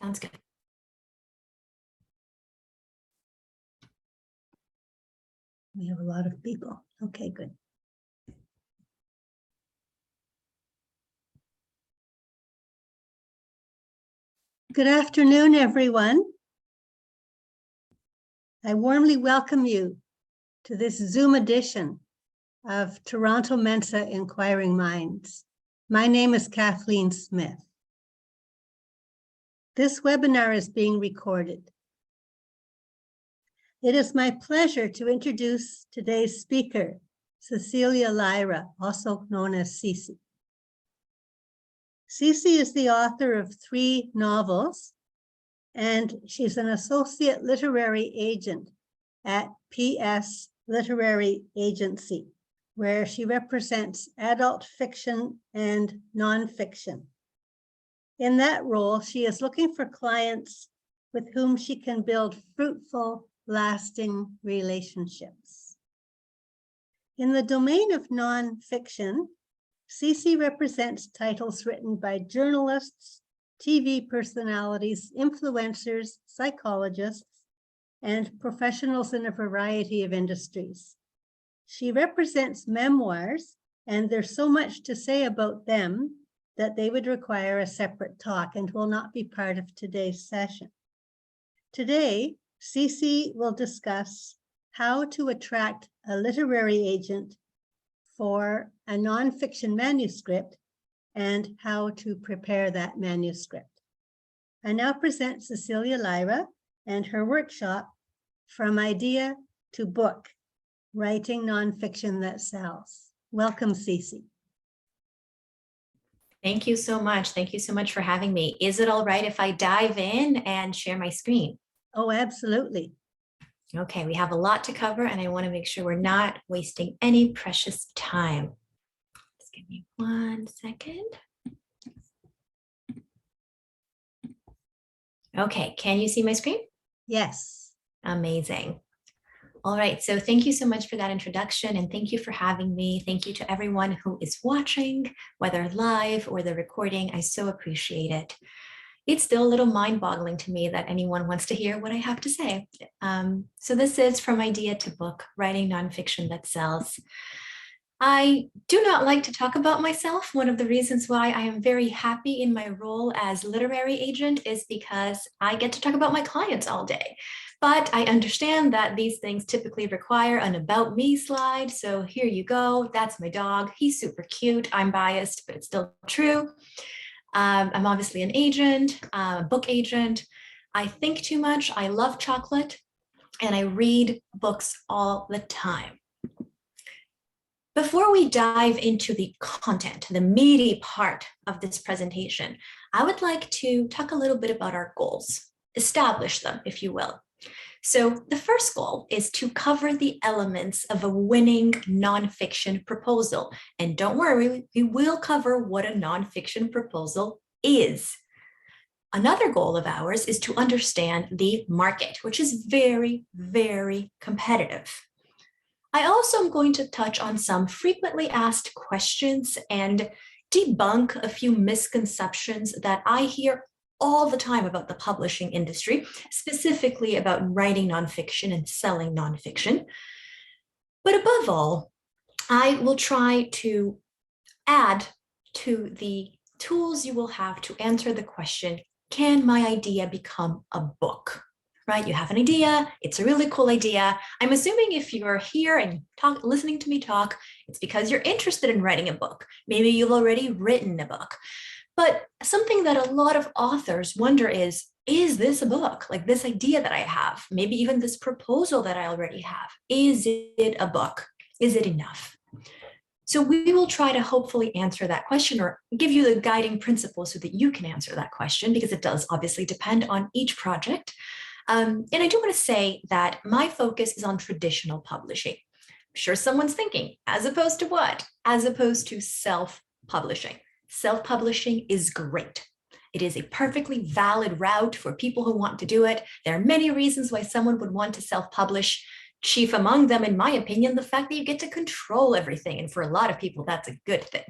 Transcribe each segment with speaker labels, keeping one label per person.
Speaker 1: Sounds good.
Speaker 2: We have a lot of people. Okay, good. Good afternoon, everyone. I warmly welcome you to this Zoom edition of Toronto Mensa Inquiring Minds. My name is Kathleen Smith. This webinar is being recorded. It is my pleasure to introduce today's speaker, Cecilia Lyra, also known as CeCe. CeCe is the author of 3 novels, and she's an associate literary agent at P.S Literary Agency, where she represents adult fiction and nonfiction. In that role, she is looking for clients with whom she can build fruitful, lasting relationships. In the domain of nonfiction, CeCe represents titles written by journalists, TV personalities, influencers, psychologists, and professionals in a variety of industries. She represents memoirs, and there's so much to say about them that they would require a separate talk and will not be part of today's session. Today, CeCe will discuss how to attract a literary agent for a nonfiction manuscript and how to prepare that manuscript. I now present Cecilia Lyra and her workshop, From Idea to Book, Writing Nonfiction That Sells. Welcome, CeCe.
Speaker 1: Thank you so much. Thank you so much for having me. Is it all right if I dive in and share my screen?
Speaker 2: Oh, absolutely.
Speaker 1: Okay, we have a lot to cover and I want to make sure we're not wasting any precious time. Just give me 1 second. Okay, can you see my screen?
Speaker 2: Yes.
Speaker 1: Amazing. All right, so thank you so much for that introduction and thank you for having me. Thank you to everyone who is watching, whether live or the recording. I so appreciate it. It's still a little mind-boggling to me that anyone wants to hear what I have to say. So this is From Idea to Book, Writing Nonfiction That Sells. I do not like to talk about myself. One of the reasons why I am very happy in my role as literary agent is because I get to talk about my clients all day. But I understand that these things typically require an about me slide. So here you go. That's my dog. He's super cute. I'm biased, but it's still true. I'm obviously an agent, a book agent. I think too much. I love chocolate and I read books all the time. Before we dive into the content, the meaty part of this presentation, I would like to talk a little bit about our goals, establish them, if you will. So the first goal is to cover the elements of a winning nonfiction proposal. And don't worry, we will cover what a nonfiction proposal is. Another goal of ours is to understand the market, which is very, very competitive. I also am going to touch on some frequently asked questions and debunk a few misconceptions that I hear all the time about the publishing industry, specifically about writing nonfiction and selling nonfiction. But above all, I will try to add to the tools you will have to answer the question, can my idea become a book? Right? You have an idea, it's a really cool idea. I'm assuming if you're here and listening to me talk, it's because you're interested in writing a book. Maybe you've already written a book. But something that a lot of authors wonder is this a book? Like this idea that I have, maybe even this proposal that I already have, is it a book? Is it enough? So we will try to hopefully answer that question or give you the guiding principles so that you can answer that question, because it does obviously depend on each project. And I do want to say that my focus is on traditional publishing. I'm sure someone's thinking, as opposed to what? As opposed to self-publishing. Self-publishing is great. It is a perfectly valid route for people who want to do it. There are many reasons why someone would want to self-publish. Chief among them, in my opinion, the fact that you get to control everything. And for a lot of people, that's a good thing.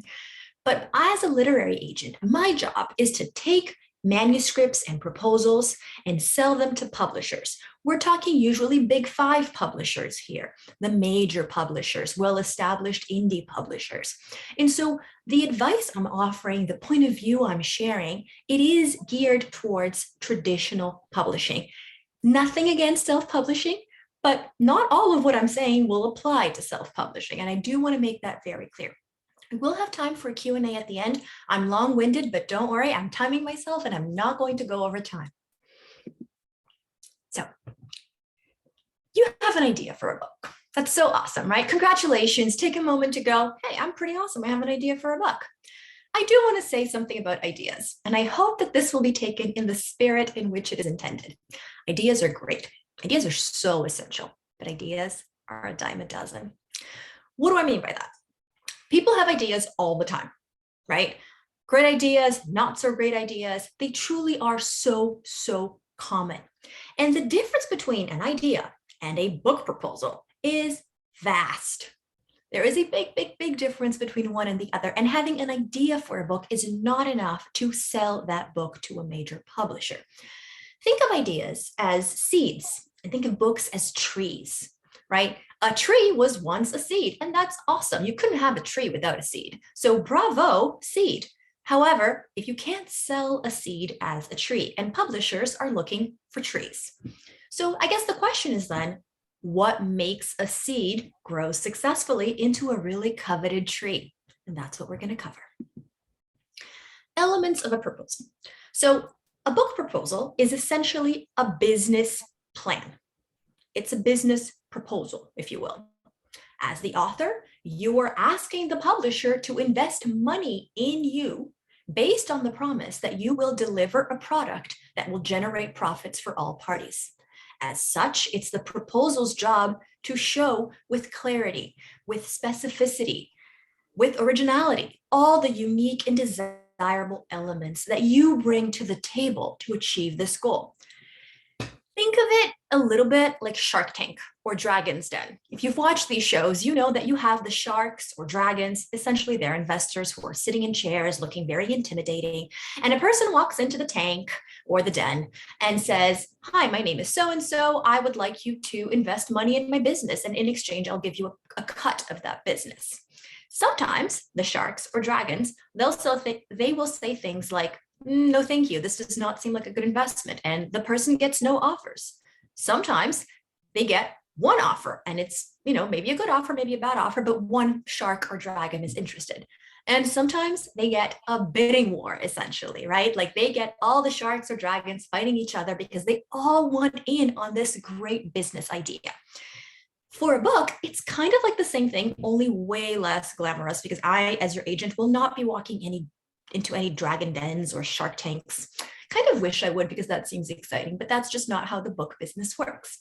Speaker 1: But as a literary agent, my job is to take manuscripts and proposals and sell them to publishers. We're talking usually big 5 publishers here, the major publishers, well-established indie publishers. And so the advice I'm offering, the point of view I'm sharing, it is geared towards traditional publishing. Nothing against self-publishing, but not all of what I'm saying will apply to self-publishing. And I do want to make that very clear. We'll have time for a Q&A at the end. I'm long-winded, but don't worry, I'm timing myself and I'm not going to go over time. So you have an idea for a book. That's so awesome, right? Congratulations. Take a moment to go, hey, I'm pretty awesome. I have an idea for a book. I do want to say something about ideas, and I hope that this will be taken in the spirit in which it is intended. Ideas are great. Ideas are so essential, but ideas are a dime a dozen. What do I mean by that? People have ideas all the time, right? Great ideas, not so great ideas. They truly are so common. And the difference between an idea and a book proposal is vast. There is a big difference between one and the other. And having an idea for a book is not enough to sell that book to a major publisher. Think of ideas as seeds and think of books as trees, right? A tree was once a seed, and that's awesome. You couldn't have a tree without a seed. So bravo, seed. However, if you can't sell a seed as a tree, and publishers are looking for trees. So I guess the question is then, what makes a seed grow successfully into a really coveted tree? And that's what we're going to cover. Elements of a proposal. So a book proposal is essentially a business plan. It's a business proposal, if you will. As the author, you are asking the publisher to invest money in you based on the promise that you will deliver a product that will generate profits for all parties. As such, it's the proposal's job to show with clarity, with specificity, with originality, all the unique and desirable elements that you bring to the table to achieve this goal. Think of it a little bit like Shark Tank or Dragon's Den. If you've watched these shows, you know that you have the sharks or dragons, essentially they're investors who are sitting in chairs looking very intimidating. And a person walks into the tank or the den and says, hi, my name is so-and-so. I would like you to invest money in my business. And in exchange, I'll give you a cut of that business. Sometimes the sharks or dragons, they will say things like, no, thank you. This does not seem like a good investment. And the person gets no offers. Sometimes they get one offer and it's, maybe a good offer, maybe a bad offer, but one shark or dragon is interested. And sometimes they get a bidding war, essentially, right? Like they get all the sharks or dragons fighting each other because they all want in on this great business idea. For a book, it's kind of like the same thing, only way less glamorous because I, as your agent, will not be walking into any dragon dens or shark tanks. Kind of wish I would because that seems exciting, but that's just not how the book business works.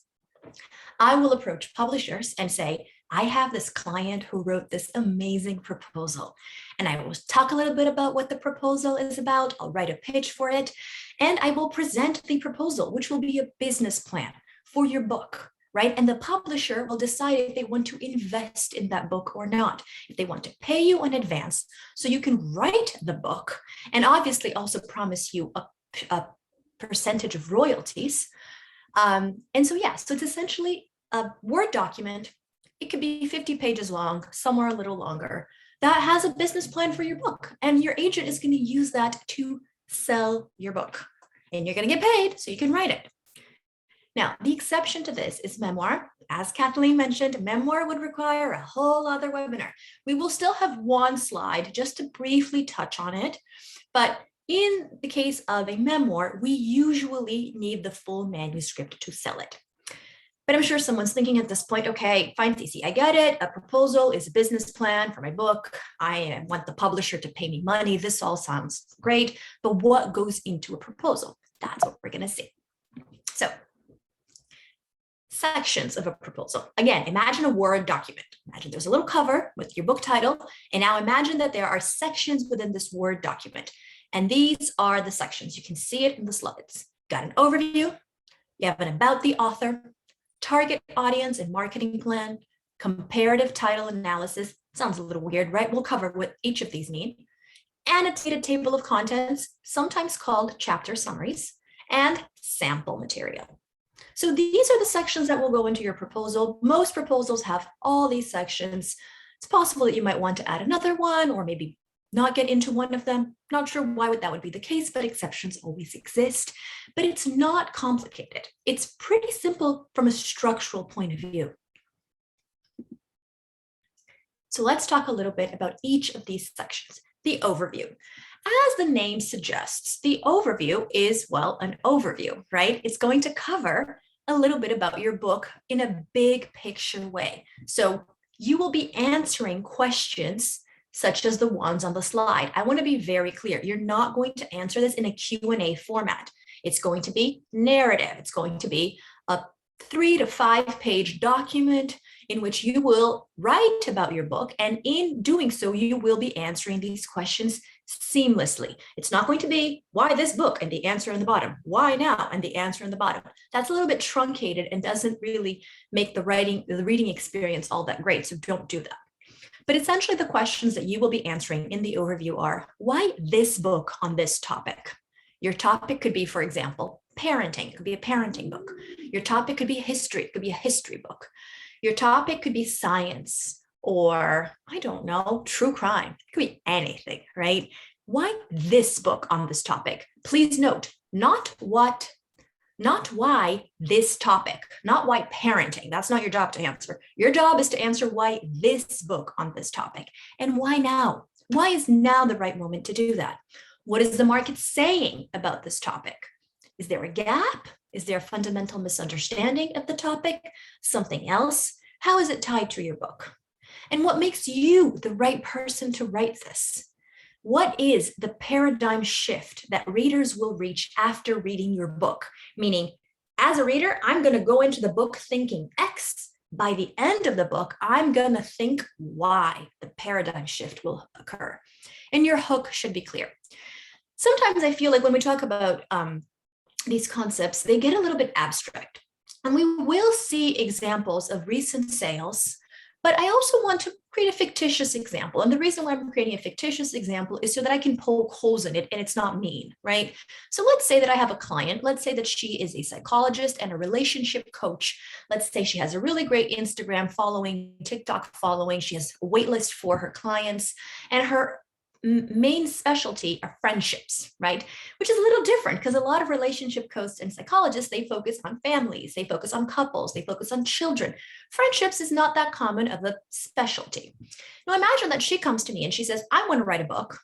Speaker 1: I will approach publishers and say, I have this client who wrote this amazing proposal. And I will talk a little bit about what the proposal is about. I'll write a pitch for it. And I will present the proposal, which will be a business plan for your book. Right? And the publisher will decide if they want to invest in that book or not, if they want to pay you in advance so you can write the book and obviously also promise you a percentage of royalties. So it's essentially a Word document. It could be 50 pages long, somewhere a little longer, that has a business plan for your book. And your agent is going to use that to sell your book. And you're going to get paid so you can write it. Now, the exception to this is memoir. As Kathleen mentioned, memoir would require a whole other webinar. We will still have one slide just to briefly touch on it. But in the case of a memoir, we usually need the full manuscript to sell it. But I'm sure someone's thinking at this point, okay, fine, CeCe, I get it. A proposal is a business plan for my book. I want the publisher to pay me money. This all sounds great. But what goes into a proposal? That's what we're going to see. So, sections of a proposal. Again, imagine a Word document. Imagine there's a little cover with your book title, and now imagine that there are sections within this Word document. And these are the sections. You can see it in the slides. Got an overview, you have an about the author, target audience and marketing plan, comparative title analysis. Sounds a little weird, right? We'll cover what each of these mean. annotated table of contents, sometimes called chapter summaries, and sample material. So these are the sections that will go into your proposal. Most proposals have all these sections. It's possible that you might want to add another one or maybe not get into one of them. Not sure why that would be the case, but exceptions always exist. But it's not complicated. It's pretty simple from a structural point of view. So let's talk a little bit about each of these sections. The overview. As the name suggests, the overview is, well, an overview, right? It's going to cover a little bit about your book in a big picture way. So you will be answering questions such as the ones on the slide. I want to be very clear. You're not going to answer this in a Q&A format. It's going to be narrative. It's going to be a 3 to 5 page document in which you will write about your book. And in doing so, you will be answering these questions seamlessly. It's not going to be, why this book? And the answer in the bottom. Why now? And the answer in the bottom. That's a little bit truncated and doesn't really make the reading experience all that great. So don't do that. But essentially the questions that you will be answering in the overview are, why this book on this topic? Your topic could be, for example, parenting. It could be a parenting book. Your topic could be history. It could be a history book. Your topic could be science or, I don't know, true crime. It could be anything, right? Why this book on this topic? Please note, not why this topic, not why parenting. That's not your job to answer. Your job is to answer why this book on this topic. And why now? Why is now the right moment to do that? What is the market saying about this topic? Is there a gap? Is there a fundamental misunderstanding of the topic? Something else? How is it tied to your book? And what makes you the right person to write this? What is the paradigm shift that readers will reach after reading your book? Meaning, as a reader, I'm going to go into the book thinking X. By the end of the book, I'm going to think Y. The paradigm shift will occur. And your hook should be clear. Sometimes I feel like when we talk about these concepts, they get a little bit abstract. And we will see examples of recent sales, but I also want to create a fictitious example. And the reason why I'm creating a fictitious example is so that I can poke holes in it and it's not mean, right? So let's say that I have a client. Let's say that she is a psychologist and a relationship coach. Let's say she has a really great Instagram following, TikTok following. She has a wait list for her clients, and her main specialty are friendships, right? Which is a little different because a lot of relationship coaches and psychologists, they focus on families, they focus on couples, they focus on children. Friendships is not that common of a specialty. Now imagine that she comes to me and she says, I want to write a book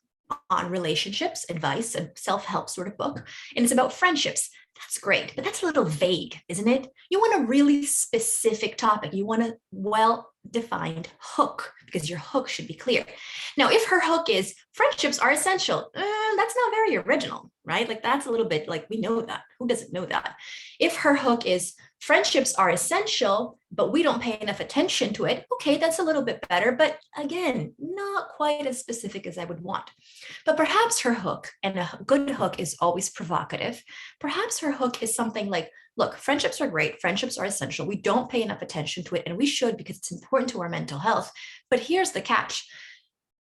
Speaker 1: on relationships, advice, and self-help sort of book, and it's about friendships. That's great, but that's a little vague, isn't it? You want a really specific topic. You want a well-defined hook because your hook should be clear. Now, if her hook is friendships are essential, that's not very original, right? Like that's a little bit like we know that. Who doesn't know that? If her hook is friendships are essential, but we don't pay enough attention to it, okay, that's a little bit better. But again, not quite as specific as I would want. But perhaps her hook, and a good hook is always provocative. Perhaps her hook is something like, look, friendships are great. Friendships are essential. We don't pay enough attention to it, and we should because it's important to our mental health. But here's the catch.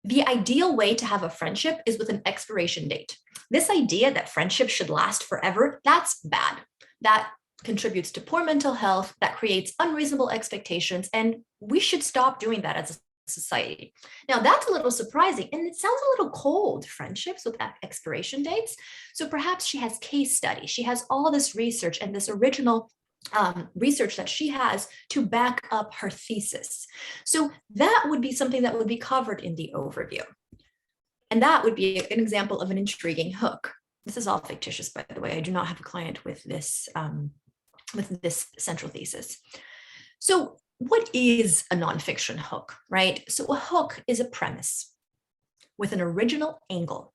Speaker 1: The ideal way to have a friendship is with an expiration date. This idea that friendship should last forever, that's bad. That contributes to poor mental health, that creates unreasonable expectations, and we should stop doing that as a society. Now, that's a little surprising, and it sounds a little cold, friendships with expiration dates. So perhaps she has case studies. She has all this research and this original research that she has to back up her thesis. So that would be something that would be covered in the overview. And that would be an example of an intriguing hook. This is all fictitious, by the way. I do not have a client with this central thesis. So what is a nonfiction hook, right? So a hook is a premise with an original angle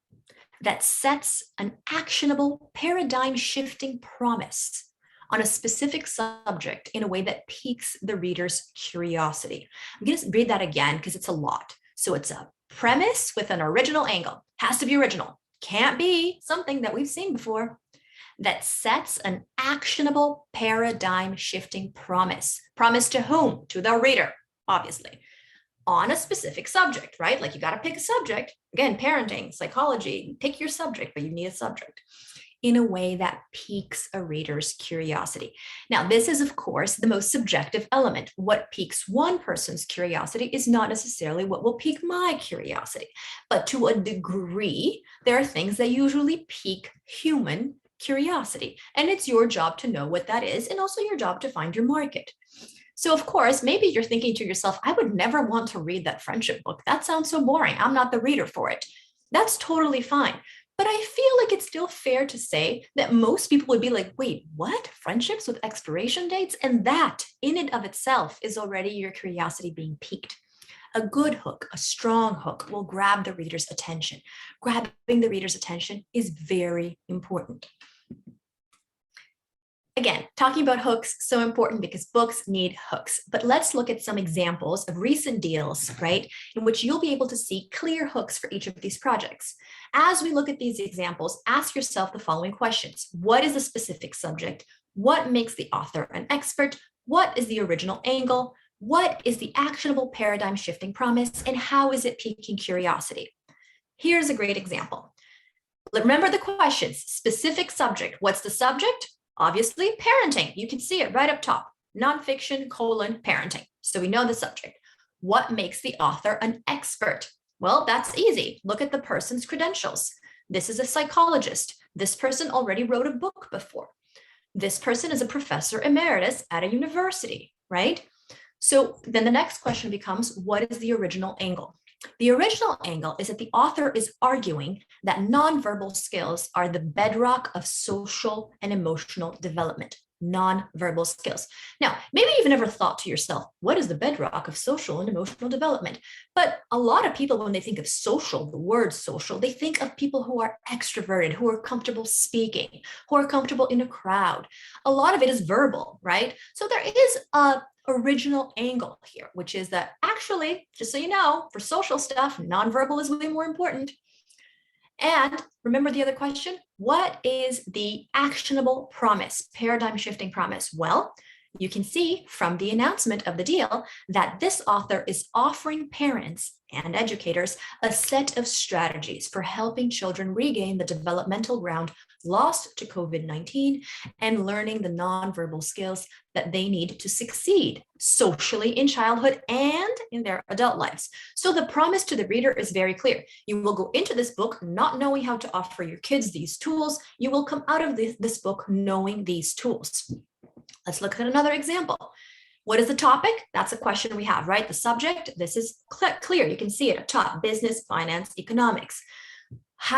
Speaker 1: that sets an actionable, paradigm-shifting promise on a specific subject in a way that piques the reader's curiosity. I'm going to read that again because it's a lot. So it's a premise with an original angle. Has to be original. Can't be something that we've seen before. That sets an actionable, paradigm-shifting promise. Promise to whom? To the reader, obviously. on a specific subject, right? Like you got to pick a subject. Again, parenting, psychology, pick your subject, but you need a subject in a way that piques a reader's curiosity. Now, this is, of course, the most subjective element. What piques one person's curiosity is not necessarily what will pique my curiosity. But to a degree, there are things that usually pique human curiosity. And it's your job to know what that is, and also your job to find your market. So, of course, maybe you're thinking to yourself, I would never want to read that friendship book. That sounds so boring. I'm not the reader for it. That's totally fine. But I feel like it's still fair to say that most people would be like, wait, what? Friendships with expiration dates? And that in and of itself is already your curiosity being piqued. A good hook, a strong hook will grab the reader's attention. Grabbing the reader's attention is very important. Again, talking about hooks, so important because books need hooks. But let's look at some examples of recent deals, right, in which you'll be able to see clear hooks for each of these projects. As we look at these examples, ask yourself the following questions. What is the specific subject? What makes the author an expert? What is the original angle? What is the actionable paradigm shifting promise? And how is it piquing curiosity? Here's a great example. Remember the questions. Specific subject. What's the subject? Obviously, parenting. You can see it right up top. Nonfiction, parenting. So we know the subject. What makes the author an expert? Well, that's easy. Look at the person's credentials. This is a psychologist. This person already wrote a book before. This person is a professor emeritus at a university, right? So then the next question becomes, what is the original angle? The original angle is that the author is arguing that nonverbal skills are the bedrock of social and emotional development. Nonverbal skills. Now, maybe you've never thought to yourself, what is the bedrock of social and emotional development? But a lot of people, when they think of social, the word social, they think of people who are extroverted, who are comfortable speaking, who are comfortable in a crowd. A lot of it is verbal, right? So there is a original angle here, which is that actually, just so you know, for social stuff, nonverbal is way more important. And remember the other question, what is the actionable promise, paradigm shifting promise? Well, you can see from the announcement of the deal that this author is offering parents and educators a set of strategies for helping children regain the developmental ground lost to COVID-19 and learning the nonverbal skills that they need to succeed socially in childhood and in their adult lives. So the promise to the reader is very clear. You will go into this book not knowing how to offer your kids these tools. You will come out of this book knowing these tools. Let's look at another example. What is the topic? That's a question we have, right? The subject, this is clear. You can see it at top, business, finance, economics.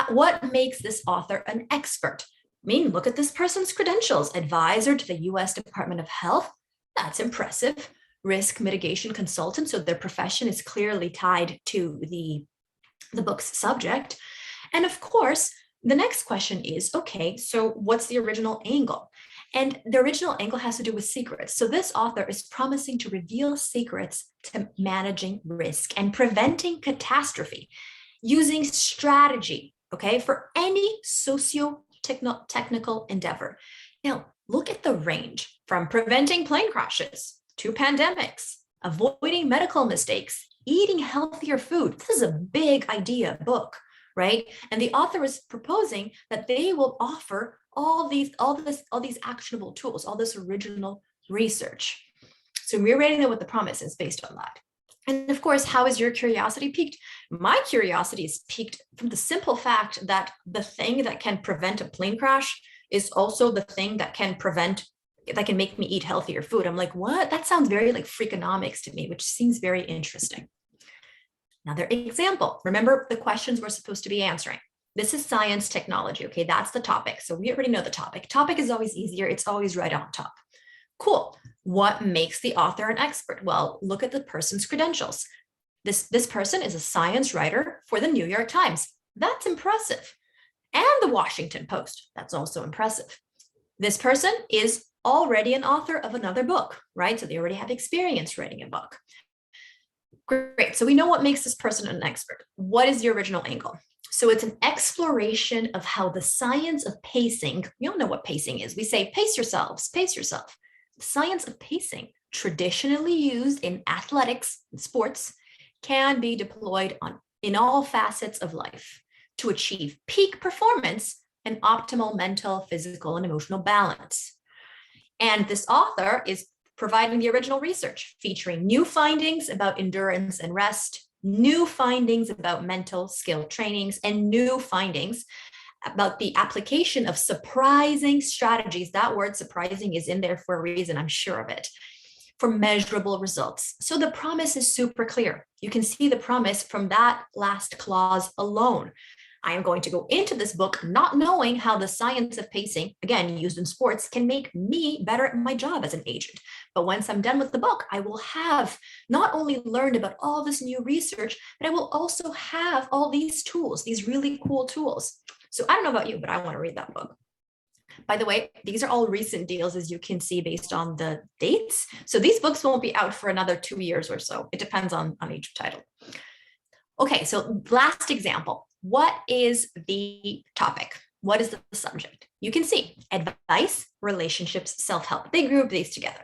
Speaker 1: What makes this author an expert? I mean, look at this person's credentials. Advisor to the US Department of Health. That's impressive. Risk mitigation consultant. So their profession is clearly tied to the book's subject. And of course, the next question is, okay, so what's the original angle? And the original angle has to do with secrets. So this author is promising to reveal secrets to managing risk and preventing catastrophe using strategy, okay, for any socio-technical endeavor. Now, look at the range from preventing plane crashes to pandemics, avoiding medical mistakes, eating healthier food. This is a big idea book, right? And the author is proposing that they will offer all these actionable tools, all this original research. So we're ready to know what the promise is based on that. And of course, how is your curiosity piqued? My curiosity is piqued from the simple fact that the thing that can prevent a plane crash is also the thing that can make me eat healthier food. I'm like, what? That sounds very like Freakonomics to me, which seems very interesting. Another example, remember the questions we're supposed to be answering. This is science technology, okay? That's the topic. So we already know the topic. Topic is always easier. It's always right on top. Cool. What makes the author an expert? Well, look at the person's credentials. This person is a science writer for the New York Times. That's impressive. And the Washington Post. That's also impressive. This person is already an author of another book, right? So they already have experience writing a book. Great. So we know what makes this person an expert. What is the original angle? So it's an exploration of how the science of pacing, you all know what pacing is. We say, pace yourselves, pace yourself. The science of pacing, traditionally used in athletics and sports, can be deployed in all facets of life to achieve peak performance and optimal mental, physical, and emotional balance. And this author is providing the original research featuring new findings about endurance and rest, new findings about mental skill trainings, and new findings about the application of surprising strategies. That word surprising is in there for a reason, I'm sure of it, for measurable results. So the promise is super clear. You can see the promise from that last clause alone. I am going to go into this book not knowing how the science of pacing, again, used in sports, can make me better at my job as an agent. But once I'm done with the book, I will have not only learned about all this new research, but I will also have all these tools, these really cool tools. So I don't know about you, but I want to read that book. By the way, these are all recent deals, as you can see, based on the dates. So these books won't be out for another 2 years or so. It depends on each title. Okay, so last example. What is the topic? What is the subject? You can see advice, relationships, self-help. They group these together.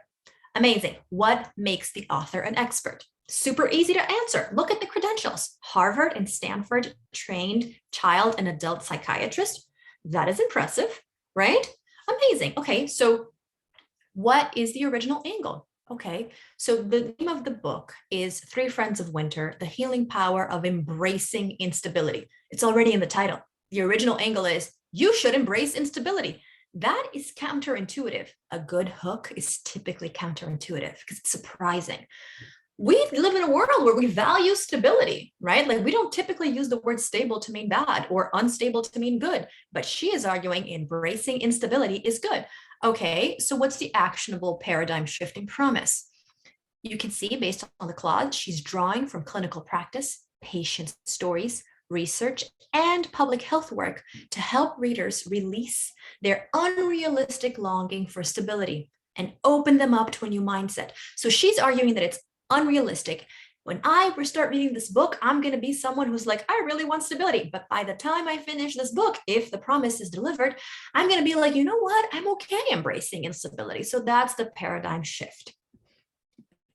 Speaker 1: Amazing. What makes the author an expert? Super easy to answer. Look at the credentials. Harvard and Stanford trained child and adult psychiatrist. That is impressive, right? Amazing. Okay, so what is the original angle? Okay, so the name of the book is Three Friends of Winter, The Healing Power of Embracing Instability. It's already in the title. The original angle is you should embrace instability. That is counterintuitive. A good hook is typically counterintuitive because it's surprising. We live in a world where we value stability, right? Like we don't typically use the word stable to mean bad or unstable to mean good, but she is arguing embracing instability is good. Okay, so what's the actionable paradigm shifting promise? You can see based on the clause, she's drawing from clinical practice, patient stories, research, and public health work to help readers release their unrealistic longing for stability and open them up to a new mindset. So she's arguing that it's unrealistic. When I start reading this book, I'm going to be someone who's like, I really want stability. But by the time I finish this book, if the promise is delivered, I'm going to be like, you know what? I'm okay embracing instability. So that's the paradigm shift.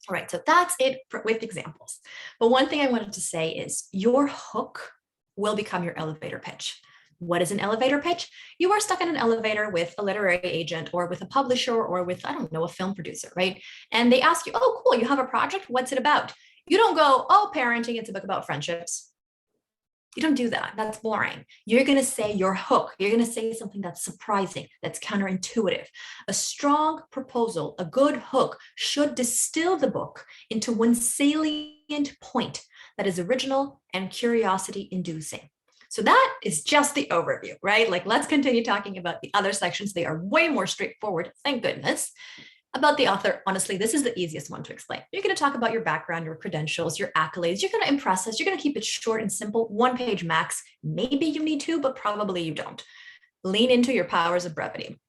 Speaker 1: All right, so that's it with examples. But one thing I wanted to say is your hook will become your elevator pitch. What is an elevator pitch? You are stuck in an elevator with a literary agent or with a publisher or with, I don't know, a film producer, right? And they ask you, oh, cool, you have a project. What's it about? You don't go, oh, parenting, it's a book about friendships. You don't do that. That's boring. You're going to say your hook. You're going to say something that's surprising, that's counterintuitive. A strong proposal, a good hook should distill the book into one salient point that is original and curiosity inducing. So that is just the overview, right? Like, let's continue talking about the other sections. They are way more straightforward, thank goodness. About the author, honestly, this is the easiest one to explain. You're going to talk about your background, your credentials, your accolades. You're going to impress us. You're going to keep it short and simple, 1 page max. Maybe you need to, but probably you don't. Lean into your powers of brevity.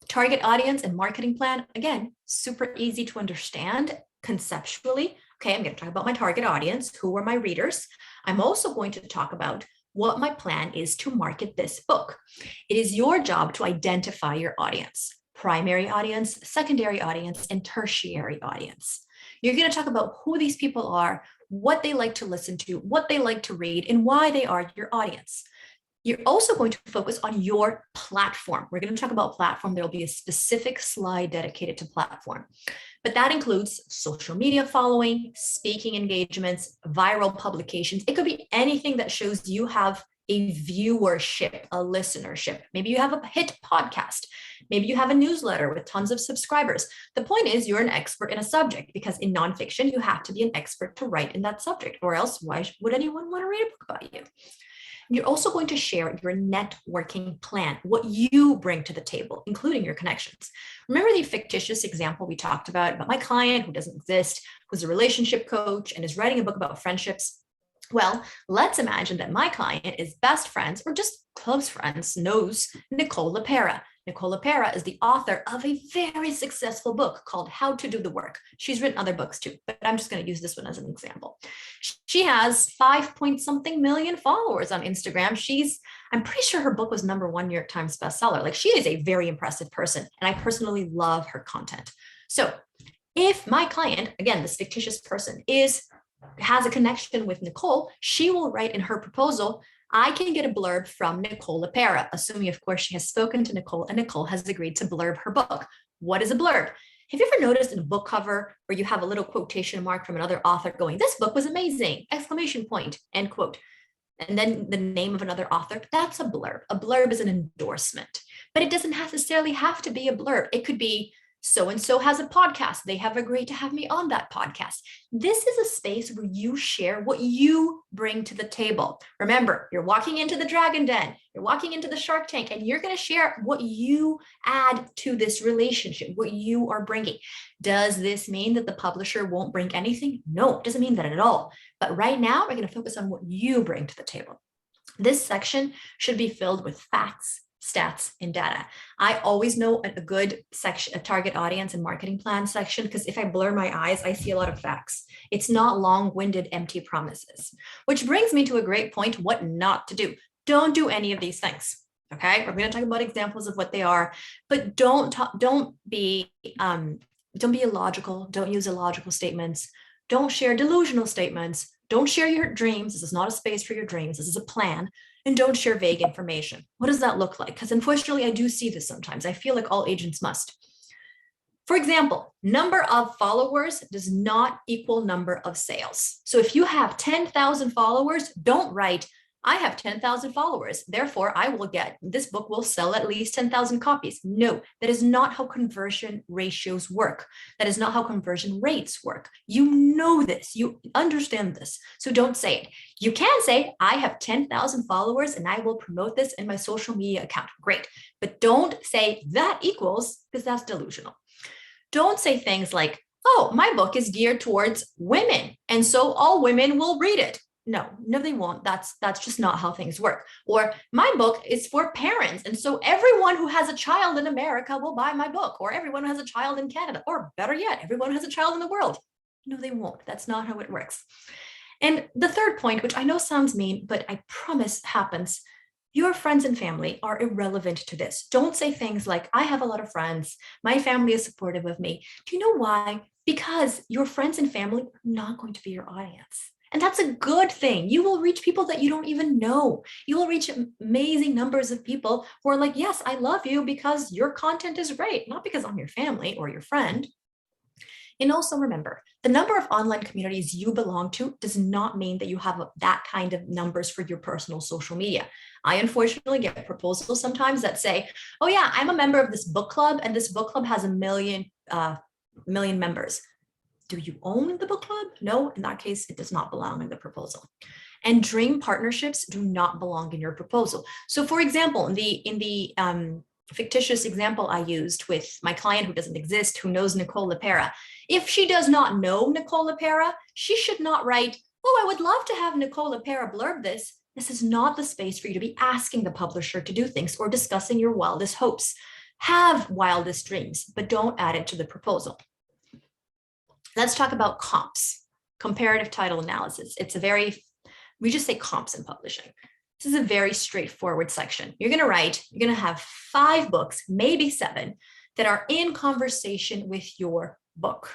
Speaker 1: Target audience and marketing plan, again, super easy to understand conceptually. Okay, I'm going to talk about my target audience. Who are my readers? I'm also going to talk about what my plan is to market this book. It is your job to identify your audience. Primary audience, secondary audience, and tertiary audience. You're going to talk about who these people are, what they like to listen to, what they like to read, and why they are your audience. You're also going to focus on your platform. We're going to talk about platform. There will be a specific slide dedicated to platform. But that includes social media following, speaking engagements, viral publications. It could be anything that shows you have a viewership, a listenership. Maybe you have a hit podcast. Maybe you have a newsletter with tons of subscribers. The point is you're an expert in a subject, because in nonfiction, you have to be an expert to write in that subject, or else why would anyone want to read a book about you? You're also going to share your networking plan, what you bring to the table, including your connections. Remember the fictitious example we talked about my client who doesn't exist, who's a relationship coach and is writing a book about friendships? Well, let's imagine that my client is best friends or just close friends, knows Nicole LePera. Nicole LePera is the author of a very successful book called How to Do the Work. She's written other books too, but I'm just going to use this one as an example. She has 5-point-something million followers on Instagram. I'm pretty sure her book was #1 New York Times bestseller. Like, she is a very impressive person, and I personally love her content. So if my client, again, this fictitious person, is has a connection with Nicole, she will write in her proposal, I can get a blurb from Nicole Lyra, assuming, of course, she has spoken to Nicole and Nicole has agreed to blurb her book. What is a blurb? Have you ever noticed in a book cover where you have a little quotation mark from another author going, this book was amazing, exclamation point, end quote, and then the name of another author? That's a blurb. A blurb is an endorsement, but it doesn't necessarily have to be a blurb. It could be, so-and-so has a podcast. They have agreed to have me on that podcast. This is a space where you share what you bring to the table. Remember, you're walking into the Dragon Den, you're walking into the Shark Tank, and you're going to share what you add to this relationship, what you are bringing. Does this mean that the publisher won't bring anything? No, it doesn't mean that at all. But right now, we're going to focus on what you bring to the table. This section should be filled with facts, stats, and data. I always know a good section, a target audience and marketing plan section, because if I blur my eyes, I see a lot of facts. It's not long-winded, empty promises, which brings me to a great point, what not to do. Don't do any of these things. Okay, we're going to talk about examples of what they are, but don't be illogical. Don't use illogical statements. Don't share delusional statements. Don't share your dreams. This is not a space for your dreams. This is a plan. And don't share vague information. What does that look like? Because unfortunately, I do see this sometimes. I feel like all agents must. For example, number of followers does not equal number of sales. So if you have 10,000 followers, don't write, I have 10,000 followers, therefore this book will sell at least 10,000 copies. No, that is not how conversion ratios work. That is not how conversion rates work. You know this, you understand this, so don't say it. You can say, I have 10,000 followers and I will promote this in my social media account. Great, but don't say that equals, because that's delusional. Don't say things like, oh, my book is geared towards women, and so all women will read it. No, they won't. That's just not how things work. Or my book is for parents, and so everyone who has a child in America will buy my book, or everyone who has a child in Canada, or better yet, everyone who has a child in the world. No, they won't. That's not how it works. And the third point, which I know sounds mean, but I promise happens, your friends and family are irrelevant to this. Don't say things like, I have a lot of friends, my family is supportive of me. Do you know why? Because your friends and family are not going to be your audience. And that's a good thing. You will reach people that you don't even know. You will reach amazing numbers of people who are like, yes, I love you because your content is great, not because I'm your family or your friend. And also remember, the number of online communities you belong to does not mean that you have that kind of numbers for your personal social media. I unfortunately get proposals sometimes that say, oh yeah, I'm a member of this book club and this book club has a million members. Do you own the book club? No, in that case, it does not belong in the proposal. And dream partnerships do not belong in your proposal. So for example, in the fictitious example I used with my client who doesn't exist, who knows Nicole Lyra, if she does not know Nicole Lyra, she should not write, oh, I would love to have Nicole Lyra blurb this. This is not the space for you to be asking the publisher to do things or discussing your wildest hopes. Have wildest dreams, but don't add it to the proposal. Let's talk about comps, comparative title analysis. We just say comps in publishing. This is a very straightforward section. You're going to have 5 books, maybe 7, that are in conversation with your book.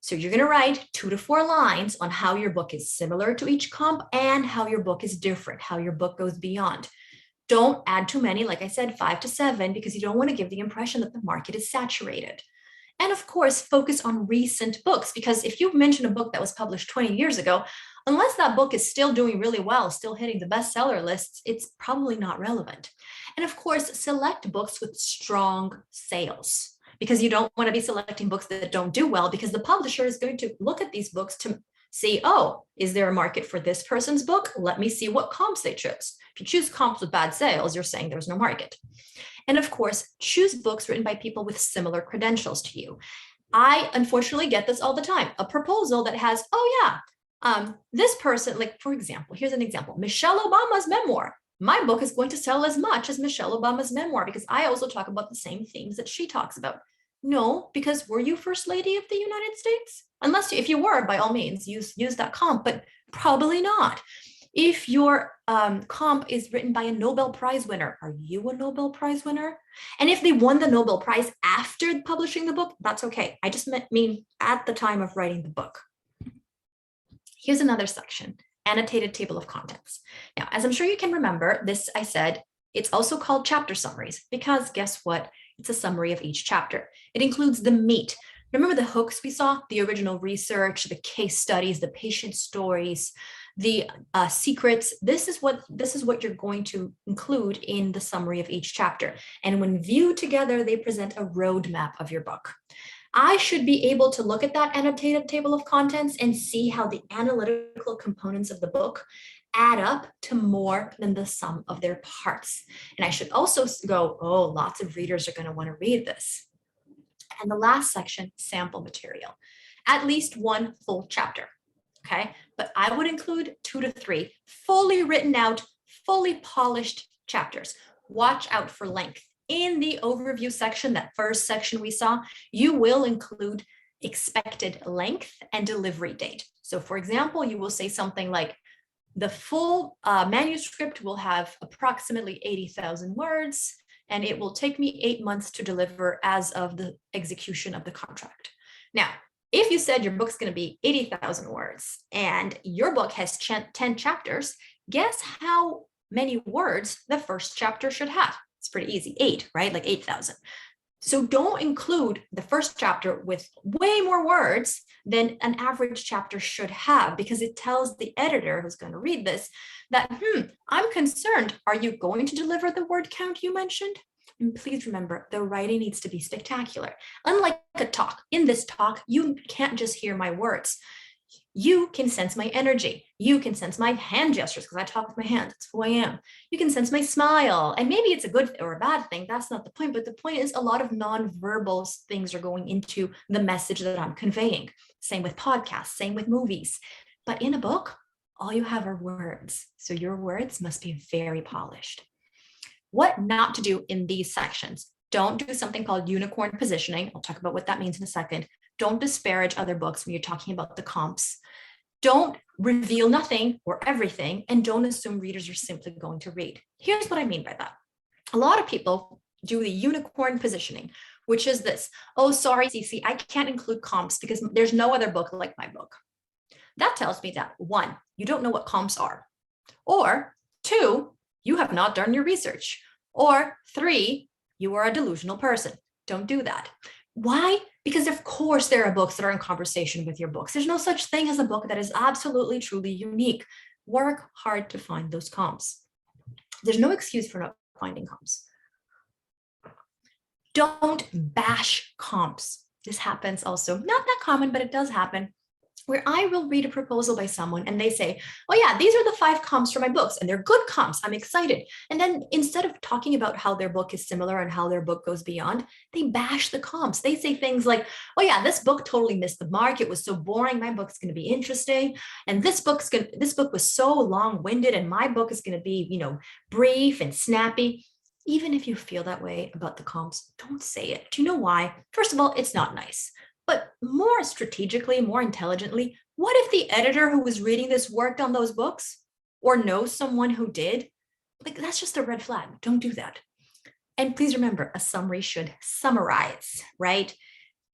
Speaker 1: So you're going to write 2 to 4 lines on how your book is similar to each comp and how your book is different, how your book goes beyond. Don't add too many, like I said, 5 to 7, because you don't want to give the impression that the market is saturated. And of course, focus on recent books, because if you mention a book that was published 20 years ago, unless that book is still doing really well, still hitting the bestseller lists, it's probably not relevant. And of course, select books with strong sales, because you don't want to be selecting books that don't do well, because the publisher is going to look at these books to see, oh, is there a market for this person's book? Let me see what comps they chose. If you choose comps with bad sales, you're saying there's no market. And of course, choose books written by people with similar credentials to you. I unfortunately get this all the time. A proposal that has, oh yeah, this person, like for example, here's an example, Michelle Obama's memoir. My book is going to sell as much as Michelle Obama's memoir because I also talk about the same themes that she talks about. No, because were you First Lady of the United States? If you were, by all means, use that comp, but probably not. If your comp is written by a Nobel Prize winner, are you a Nobel Prize winner? And if they won the Nobel Prize after publishing the book, that's okay. I just mean at the time of writing the book. Here's another section, annotated table of contents. Now, as I'm sure you can remember, this I said, it's also called chapter summaries because guess what? It's a summary of each chapter. It includes the meat. Remember the hooks we saw, the original research, the case studies, the patient stories, the secrets. This is what you're going to include in the summary of each chapter. And when viewed together, they present a roadmap of your book. I should be able to look at that annotated table of contents and see how the analytical components of the book add up to more than the sum of their parts. And I should also go, oh, lots of readers are going to want to read this. And the last section, sample material, at least one full chapter. Okay, but I would include 2 to 3 fully written out, fully polished chapters. Watch out for length. In the overview section, that first section we saw, you will include expected length and delivery date. So for example, you will say something like, the full manuscript will have approximately 80,000 words, and it will take me 8 months to deliver as of the execution of the contract. Now, if you said your book's going to be 80,000 words and your book has 10 chapters, guess how many words the first chapter should have? It's pretty easy, 8, right? Like 8,000. So don't include the first chapter with way more words than an average chapter should have, because it tells the editor who's going to read this that, I'm concerned. Are you going to deliver the word count you mentioned? And please remember, the writing needs to be spectacular. Unlike a talk, in this talk, you can't just hear my words. You can sense my energy. You can sense my hand gestures because I talk with my hands. It's who I am. You can sense my smile. And maybe it's a good or a bad thing. That's not the point. But the point is a lot of nonverbal things are going into the message that I'm conveying. Same with podcasts, same with movies. But in a book, all you have are words. So your words must be very polished. What not to do in these sections. Don't do something called unicorn positioning. I'll talk about what that means in a second. Don't disparage other books when you're talking about the comps. Don't reveal nothing or everything, and don't assume readers are simply going to read. Here's what I mean by that. A lot of people do the unicorn positioning, which is this. Oh, sorry, CeCe, I can't include comps because there's no other book like my book. That tells me that 1, you don't know what comps are, or 2, you have not done your research, or 3, you are a delusional person. Don't do that. Why? Because of course there are books that are in conversation with your books. There's no such thing as a book that is absolutely, truly unique. Work hard to find those comps. There's no excuse for not finding comps. Don't bash comps. This happens also. Not that common, but it does happen, where I will read a proposal by someone and they say, oh yeah, these are the 5 comps for my books and they're good comps, I'm excited. And then instead of talking about how their book is similar and how their book goes beyond, they bash the comps. They say things like, oh yeah, this book totally missed the mark. It was so boring. My book's going to be interesting. And this book was so long-winded and my book is going to be, brief and snappy. Even if you feel that way about the comps, don't say it. Do you know why? First of all, it's not nice. But more strategically, more intelligently, what if the editor who was reading this worked on those books or knows someone who did? Like, that's just a red flag. Don't do that. And please remember, a summary should summarize, right?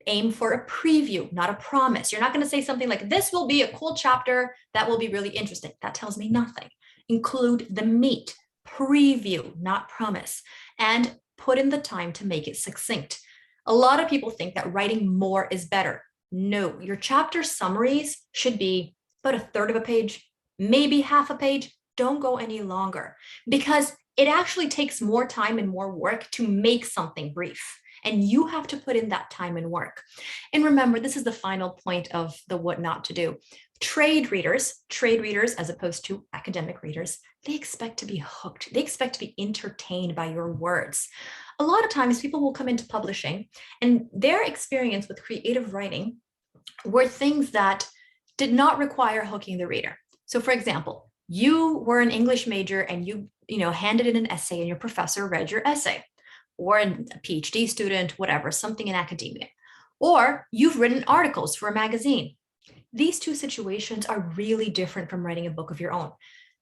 Speaker 1: Aim for a preview, not a promise. You're not going to say something like, this will be a cool chapter that will be really interesting. That tells me nothing. Include the meat, preview, not promise, and put in the time to make it succinct. A lot of people think that writing more is better. No, your chapter summaries should be about 1/3 of a page, maybe half a page. Don't go any longer because it actually takes more time and more work to make something brief. And you have to put in that time and work. And remember, this is the final point of the what not to do. Trade readers, as opposed to academic readers, they expect to be hooked. They expect to be entertained by your words. A lot of times people will come into publishing and their experience with creative writing were things that did not require hooking the reader. So for example, you were an English major and you handed in an essay and your professor read your essay, or a PhD student, whatever, something in academia, or you've written articles for a magazine. These two situations are really different from writing a book of your own.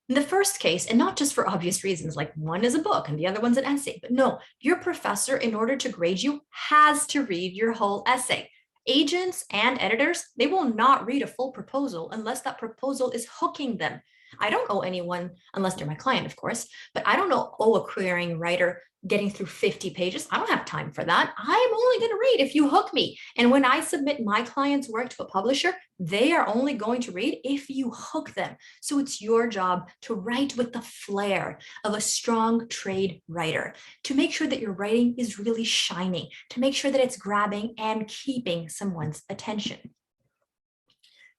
Speaker 1: In the first case, and not just for obvious reasons, like one is a book and the other one's an essay, but no, your professor, in order to grade you, has to read your whole essay. Agents and editors, they will not read a full proposal unless that proposal is hooking them. I don't owe anyone, unless they're my client, of course, but I don't owe a querying writer getting through 50 pages. I don't have time for that. I'm only going to read if you hook me. And when I submit my client's work to a publisher, they are only going to read if you hook them. So it's your job to write with the flair of a strong trade writer, to make sure that your writing is really shining, to make sure that it's grabbing and keeping someone's attention.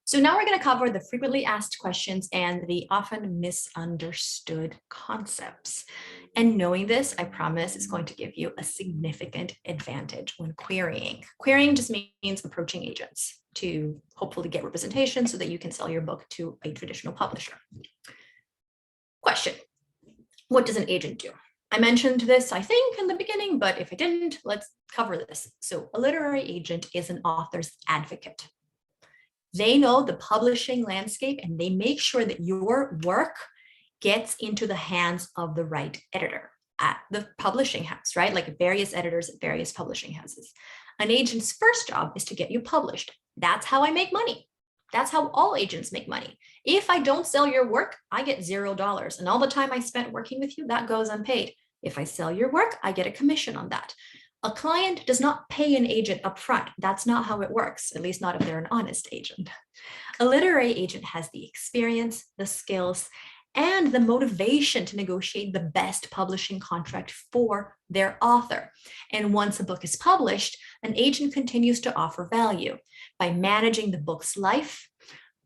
Speaker 1: So now we're going to cover the frequently asked questions and the often misunderstood concepts. And knowing this, I promise, is going to give you a significant advantage when querying. Querying just means approaching agents to hopefully get representation so that you can sell your book to a traditional publisher. Question: what does an agent do? I mentioned this, I think, in the beginning, but if I didn't, let's cover this. So a literary agent is an author's advocate. They know the publishing landscape and they make sure that your work gets into the hands of the right editor at the publishing house, right? Like various editors at various publishing houses. An agent's first job is to get you published. That's how I make money. That's how all agents make money. If I don't sell your work, I get $0. And all the time I spent working with you, that goes unpaid. If I sell your work, I get a commission on that. A client does not pay an agent upfront. That's not how it works, at least not if they're an honest agent. A literary agent has the experience, the skills, and the motivation to negotiate the best publishing contract for their author. And once a book is published, an agent continues to offer value by managing the book's life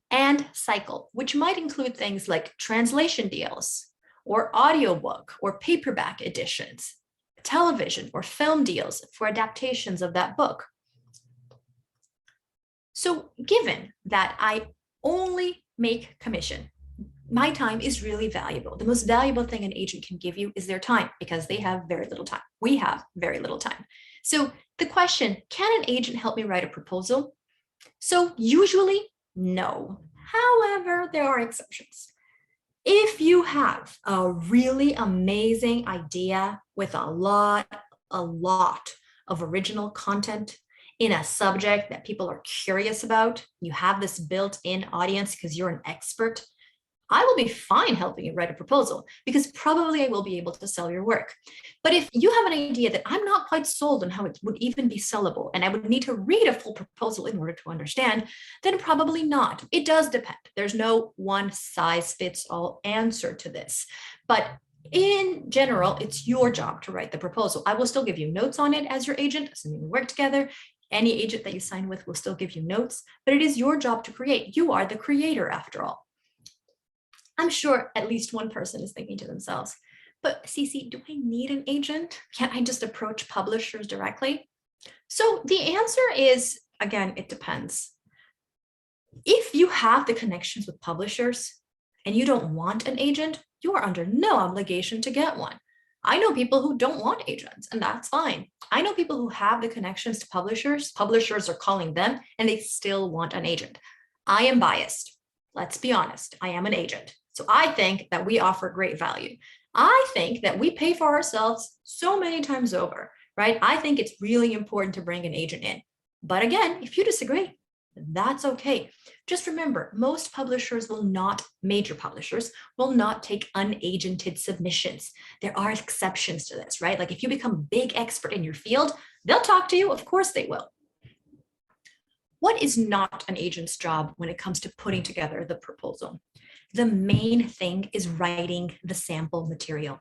Speaker 1: and cycle, which might include things like translation deals, or audiobook or paperback editions, television or film deals for adaptations of that book. So given that I only make commission, my time is really valuable. The most valuable thing an agent can give you is their time, because they have very little time. We have very little time. So the question, can an agent help me write a proposal? So usually, no. However, there are exceptions. If you have a really amazing idea with a lot of original content in a subject that people are curious about, you have this built-in audience because you're an expert, I will be fine helping you write a proposal, because probably I will be able to sell your work. But if you have an idea that I'm not quite sold on how it would even be sellable, and I would need to read a full proposal in order to understand, then probably not. It does depend. There's no one size fits all answer to this. But in general, it's your job to write the proposal. I will still give you notes on it as your agent, assuming we work together. Any agent that you sign with will still give you notes, but it is your job to create. You are the creator after all. I'm sure at least one person is thinking to themselves, but CeCe, do I need an agent? Can't I just approach publishers directly? So the answer is, again, it depends. If you have the connections with publishers and you don't want an agent, you are under no obligation to get one. I know people who don't want agents, and that's fine. I know people who have the connections to publishers are calling them, and they still want an agent. I am biased. Let's be honest, I am an agent. So I think that we offer great value. I think that we pay for ourselves so many times over, right? I think it's really important to bring an agent in. But again, if you disagree, that's okay. Just remember, most publishers will not, major publishers will not take unagented submissions. There are exceptions to this, right? Like if you become a big expert in your field, they'll talk to you. Of course they will. What is not an agent's job when it comes to putting together the proposal? The main thing is writing the sample material.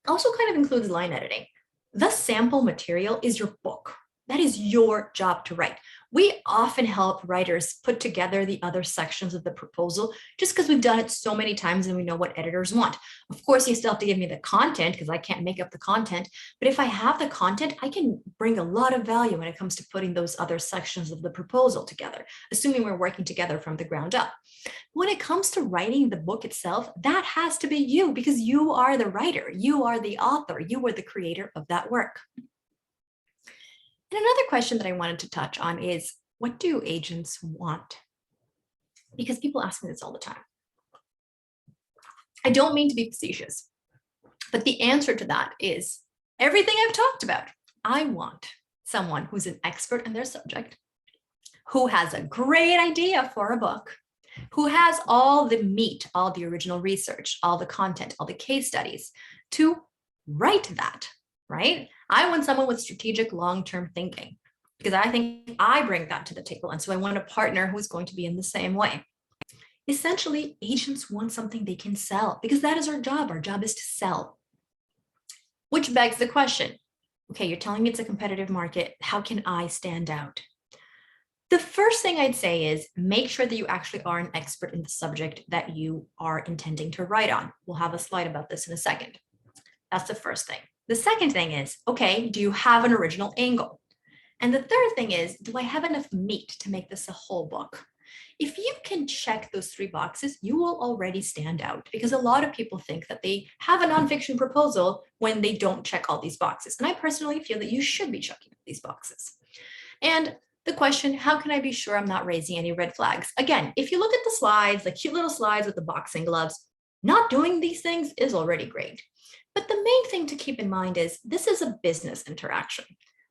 Speaker 1: Also kind of includes line editing. The sample material is your book. That is your job to write. We often help writers put together the other sections of the proposal just because we've done it so many times and we know what editors want. Of course, you still have to give me the content because I can't make up the content. But if I have the content, I can bring a lot of value when it comes to putting those other sections of the proposal together, assuming we're working together from the ground up. When it comes to writing the book itself, that has to be you because you are the writer, you are the author, you are the creator of that work. And another question that I wanted to touch on is, what do agents want? Because people ask me this all the time. I don't mean to be facetious, but the answer to that is everything I've talked about. I want someone who's an expert in their subject, who has a great idea for a book, who has all the meat, all the original research, all the content, all the case studies to write that, right? I want someone with strategic long-term thinking because I think I bring that to the table. And so I want a partner who's going to be in the same way. Essentially, agents want something they can sell because that is our job. Our job is to sell. Which begs the question, okay, you're telling me it's a competitive market. How can I stand out? The first thing I'd say is make sure that you actually are an expert in the subject that you are intending to write on. We'll have a slide about this in a second. That's the first thing. The second thing is, okay, do you have an original angle? And the third thing is, do I have enough meat to make this a whole book? If you can check those three boxes, you will already stand out because a lot of people think that they have a nonfiction proposal when they don't check all these boxes. And I personally feel that you should be checking these boxes. And the question, how can I be sure I'm not raising any red flags? Again, if you look at the slides, the cute little slides with the boxing gloves, not doing these things is already great. But the main thing to keep in mind is this is a business interaction.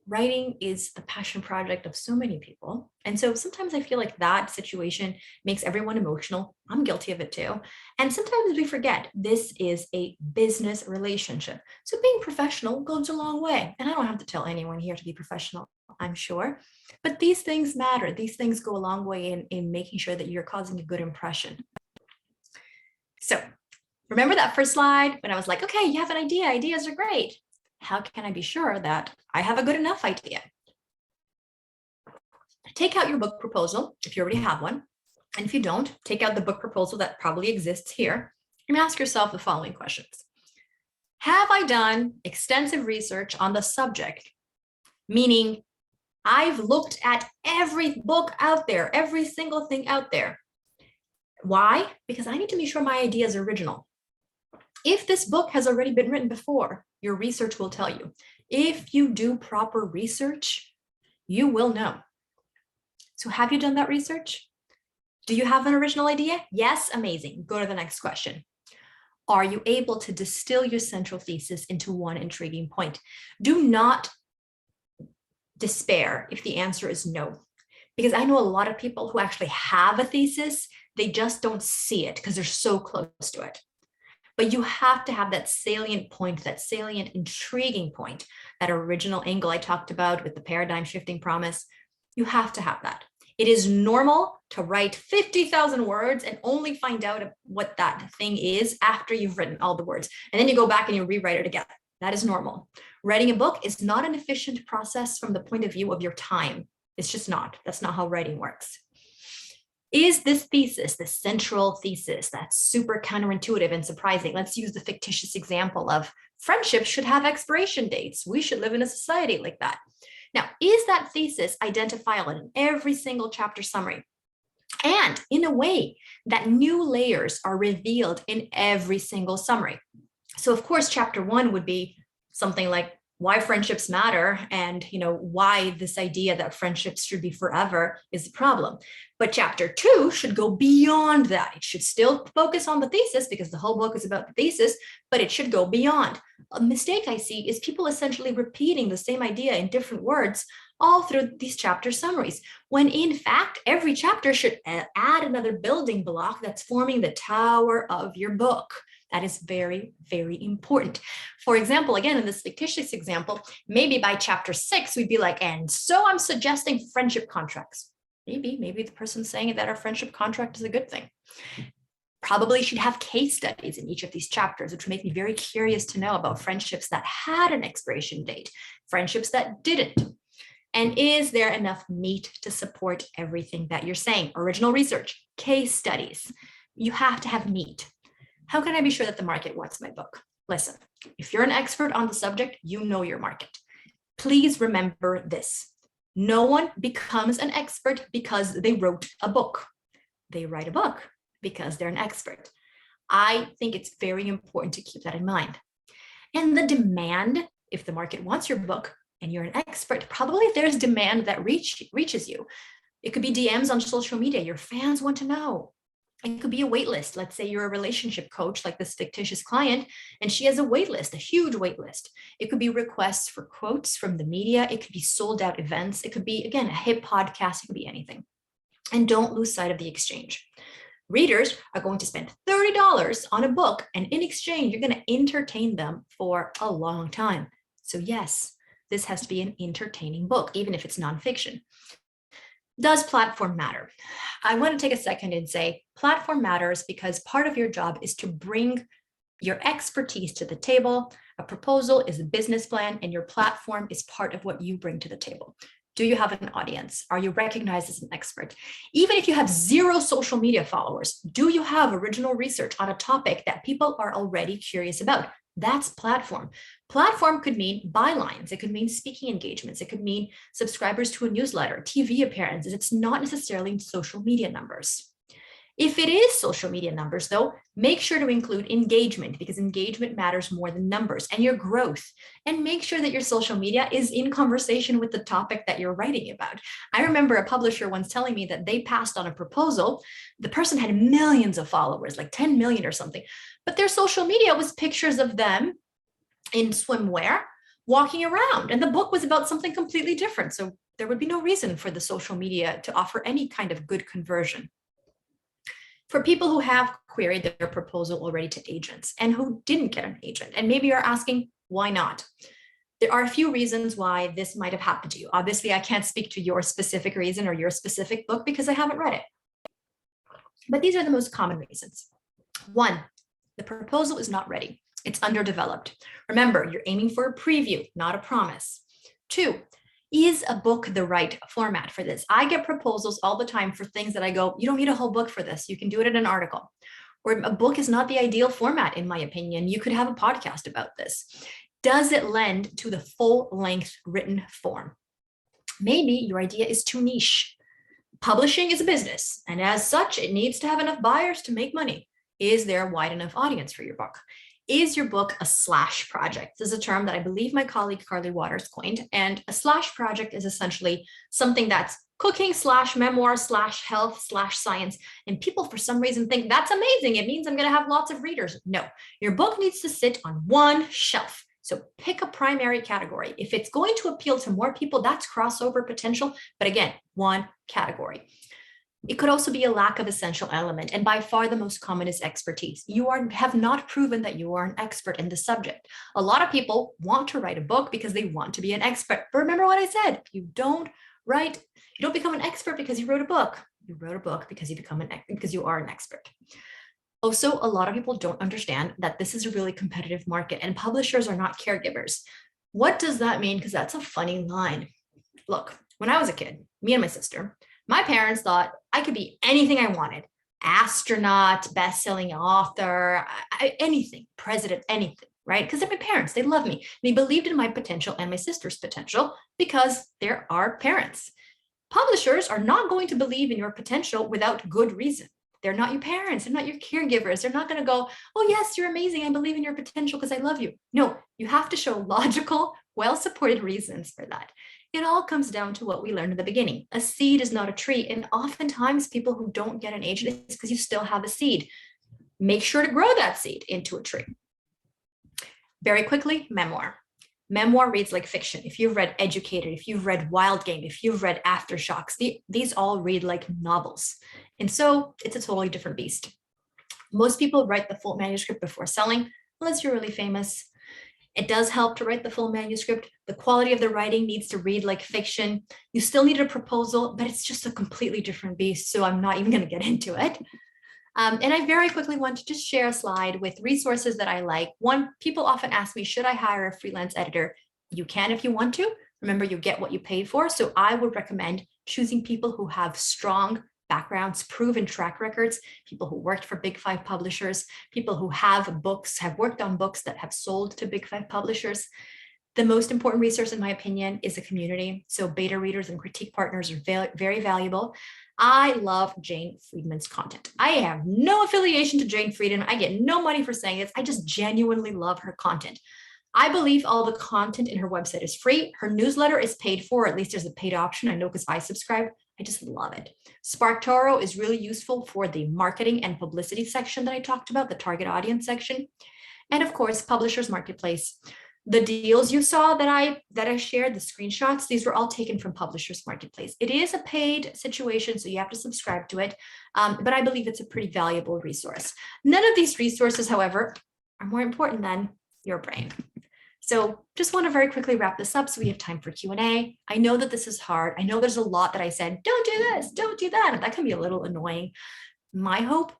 Speaker 1: Writing is the passion project of so many people. And so sometimes I feel like that situation makes everyone emotional. I'm guilty of it too. And sometimes we forget this is a business relationship. So being professional goes a long way. And I don't have to tell anyone here to be professional, I'm sure. But these things matter. These things go a long way in making sure that you're causing a good impression. So remember that first slide when I was like, okay, you have an idea. Ideas are great. How can I be sure that I have a good enough idea? Take out your book proposal if you already have one. And if you don't, take out the book proposal that probably exists here and ask yourself the following questions. Have I done extensive research on the subject? Meaning, I've looked at every book out there, every single thing out there. Why? Because I need to be sure my idea is original. If this book has already been written before, your research will tell you. If you do proper research, you will know. So have you done that research? Do you have an original idea? Yes, amazing. Go to the next question. Are you able to distill your central thesis into one intriguing point? Do not despair if the answer is no, because I know a lot of people who actually have a thesis, they just don't see it because they're so close to it. But you have to have that salient point, that salient intriguing point, that original angle I talked about with the paradigm shifting promise. You have to have that. It is normal to write 50,000 words and only find out what that thing is after you've written all the words. And then you go back and you rewrite it again. That is normal. Writing a book is not an efficient process from the point of view of your time. It's just not. That's not how writing works. Is this thesis, the central thesis, that's super counterintuitive and surprising? Let's use the fictitious example of friendships should have expiration dates. We should live in a society like that. Now, is that thesis identifiable in every single chapter summary? And in a way that new layers are revealed in every single summary. So of course, chapter 1 would be something like why friendships matter and why this idea that friendships should be forever is the problem. But chapter 2 should go beyond that. It should still focus on the thesis because the whole book is about the thesis, but it should go beyond. A mistake I see is people essentially repeating the same idea in different words all through these chapter summaries, when in fact, every chapter should add another building block that's forming the tower of your book. That is very, very important. For example, again, in this fictitious example, maybe by chapter 6, we'd be like, and so I'm suggesting friendship contracts. Maybe the person saying that our friendship contract is a good thing. Probably should have case studies in each of these chapters, which would make me very curious to know about friendships that had an expiration date, friendships that didn't. And is there enough meat to support everything that you're saying? Original research, case studies. You have to have meat. How can I be sure that the market wants my book? Listen, if you're an expert on the subject, you know your market. Please remember this. No one becomes an expert because they wrote a book. They write a book because they're an expert. I think it's very important to keep that in mind. And the demand, if the market wants your book and you're an expert, probably there's demand that reaches you. It could be DMs on social media. Your fans want to know. It could be a wait list. Let's say you're a relationship coach, like this fictitious client, and she has a wait list, a huge wait list. It could be requests for quotes from the media. It could be sold out events. It could be, again, a hit podcast. It could be anything. And don't lose sight of the exchange. Readers are going to spend $30 on a book, and in exchange, you're going to entertain them for a long time. So yes, this has to be an entertaining book, even if it's nonfiction. Does platform matter? I want to take a second and say platform matters because part of your job is to bring your expertise to the table. A proposal is a business plan, and your platform is part of what you bring to the table. Do you have an audience? Are you recognized as an expert? Even if you have 0 social media followers, do you have original research on a topic that people are already curious about? That's platform. Platform could mean bylines. It could mean speaking engagements. It could mean subscribers to a newsletter, TV appearances. It's not necessarily social media numbers. If it is social media numbers, though, make sure to include engagement because engagement matters more than numbers, and your growth. And make sure that your social media is in conversation with the topic that you're writing about. I remember a publisher once telling me that they passed on a proposal. The person had millions of followers, like 10 million or something, but their social media was pictures of them in swimwear walking around. And the book was about something completely different. So there would be no reason for the social media to offer any kind of good conversion. For people who have queried their proposal already to agents and who didn't get an agent, and maybe you're asking, why not? There are a few reasons why this might have happened to you. Obviously, I can't speak to your specific reason or your specific book because I haven't read it. But these are the most common reasons. 1, the proposal is not ready. It's underdeveloped. Remember, you're aiming for a preview, not a promise. 2, is a book the right format for this? I get proposals all the time for things that I go, you don't need a whole book for this. You can do it in an article. Or a book is not the ideal format, in my opinion. You could have a podcast about this. Does it lend to the full-length written form? Maybe your idea is too niche. Publishing is a business, and as such, it needs to have enough buyers to make money. Is there a wide enough audience for your book? Is your book a slash project? This is a term that I believe my colleague Carly Waters coined. And a slash project is essentially something that's cooking / memoir / health / science. And people, for some reason, think that's amazing. It means I'm going to have lots of readers. No, your book needs to sit on one shelf. So pick a primary category. If it's going to appeal to more people, that's crossover potential. But again, one category. It could also be a lack of essential element, and by far the most common is expertise. You have not proven that you are an expert in the subject. A lot of people want to write a book because they want to be an expert. But remember what I said, you don't become an expert because you wrote a book. You wrote a book because you are an expert. Also, a lot of people don't understand that this is a really competitive market and publishers are not caregivers. What does that mean? Because that's a funny line. Look, when I was a kid, me and my sister, my parents thought I could be anything I wanted. Astronaut, best-selling author, anything, president, anything, right? Because they're my parents, they love me. They believed in my potential and my sister's potential because they're our parents. Publishers are not going to believe in your potential without good reason. They're not your parents, they're not your caregivers. They're not going to go, oh yes, you're amazing, I believe in your potential because I love you. No, you have to show logical, well-supported reasons for that. It all comes down to what we learned in the beginning. A seed is not a tree. And oftentimes people who don't get an agent is because you still have a seed. Make sure to grow that seed into a tree. Very quickly, memoir. Memoir reads like fiction. If you've read Educated, if you've read Wild Game, if you've read Aftershocks, these all read like novels. And so it's a totally different beast. Most people write the full manuscript before selling, unless you're really famous. It does help to write the full manuscript. The quality of the writing needs to read like fiction. You still need a proposal, but it's just a completely different beast. So I'm not even going to get into it. And I very quickly want to just share a slide with resources that I like. One, people often ask me, should I hire a freelance editor? You can if you want to. Remember, you get what you pay for. So I would recommend choosing people who have strong backgrounds, proven track records, people who worked for Big 5 publishers, people who have worked on books that have sold to Big 5 publishers. The most important resource, in my opinion, is a community. So beta readers and critique partners are very valuable. I love Jane Friedman's content. I have no affiliation to Jane Friedman. I get no money for saying this. I just genuinely love her content. I believe all the content in her website is free. Her newsletter is paid for, at least there's a paid option. I know because I subscribe. I just love it. SparkToro is really useful for the marketing and publicity section that I talked about, the target audience section. And of course, Publishers Marketplace. The deals you saw that I shared, the screenshots, these were all taken from Publishers Marketplace. It is a paid situation, so you have to subscribe to it, but I believe it's a pretty valuable resource. None of these resources, however, are more important than your brain. So just want to very quickly wrap this up so we have time for Q&A. I know that this is hard. I know there's a lot that I said, don't do this, don't do that. And that can be a little annoying. My hope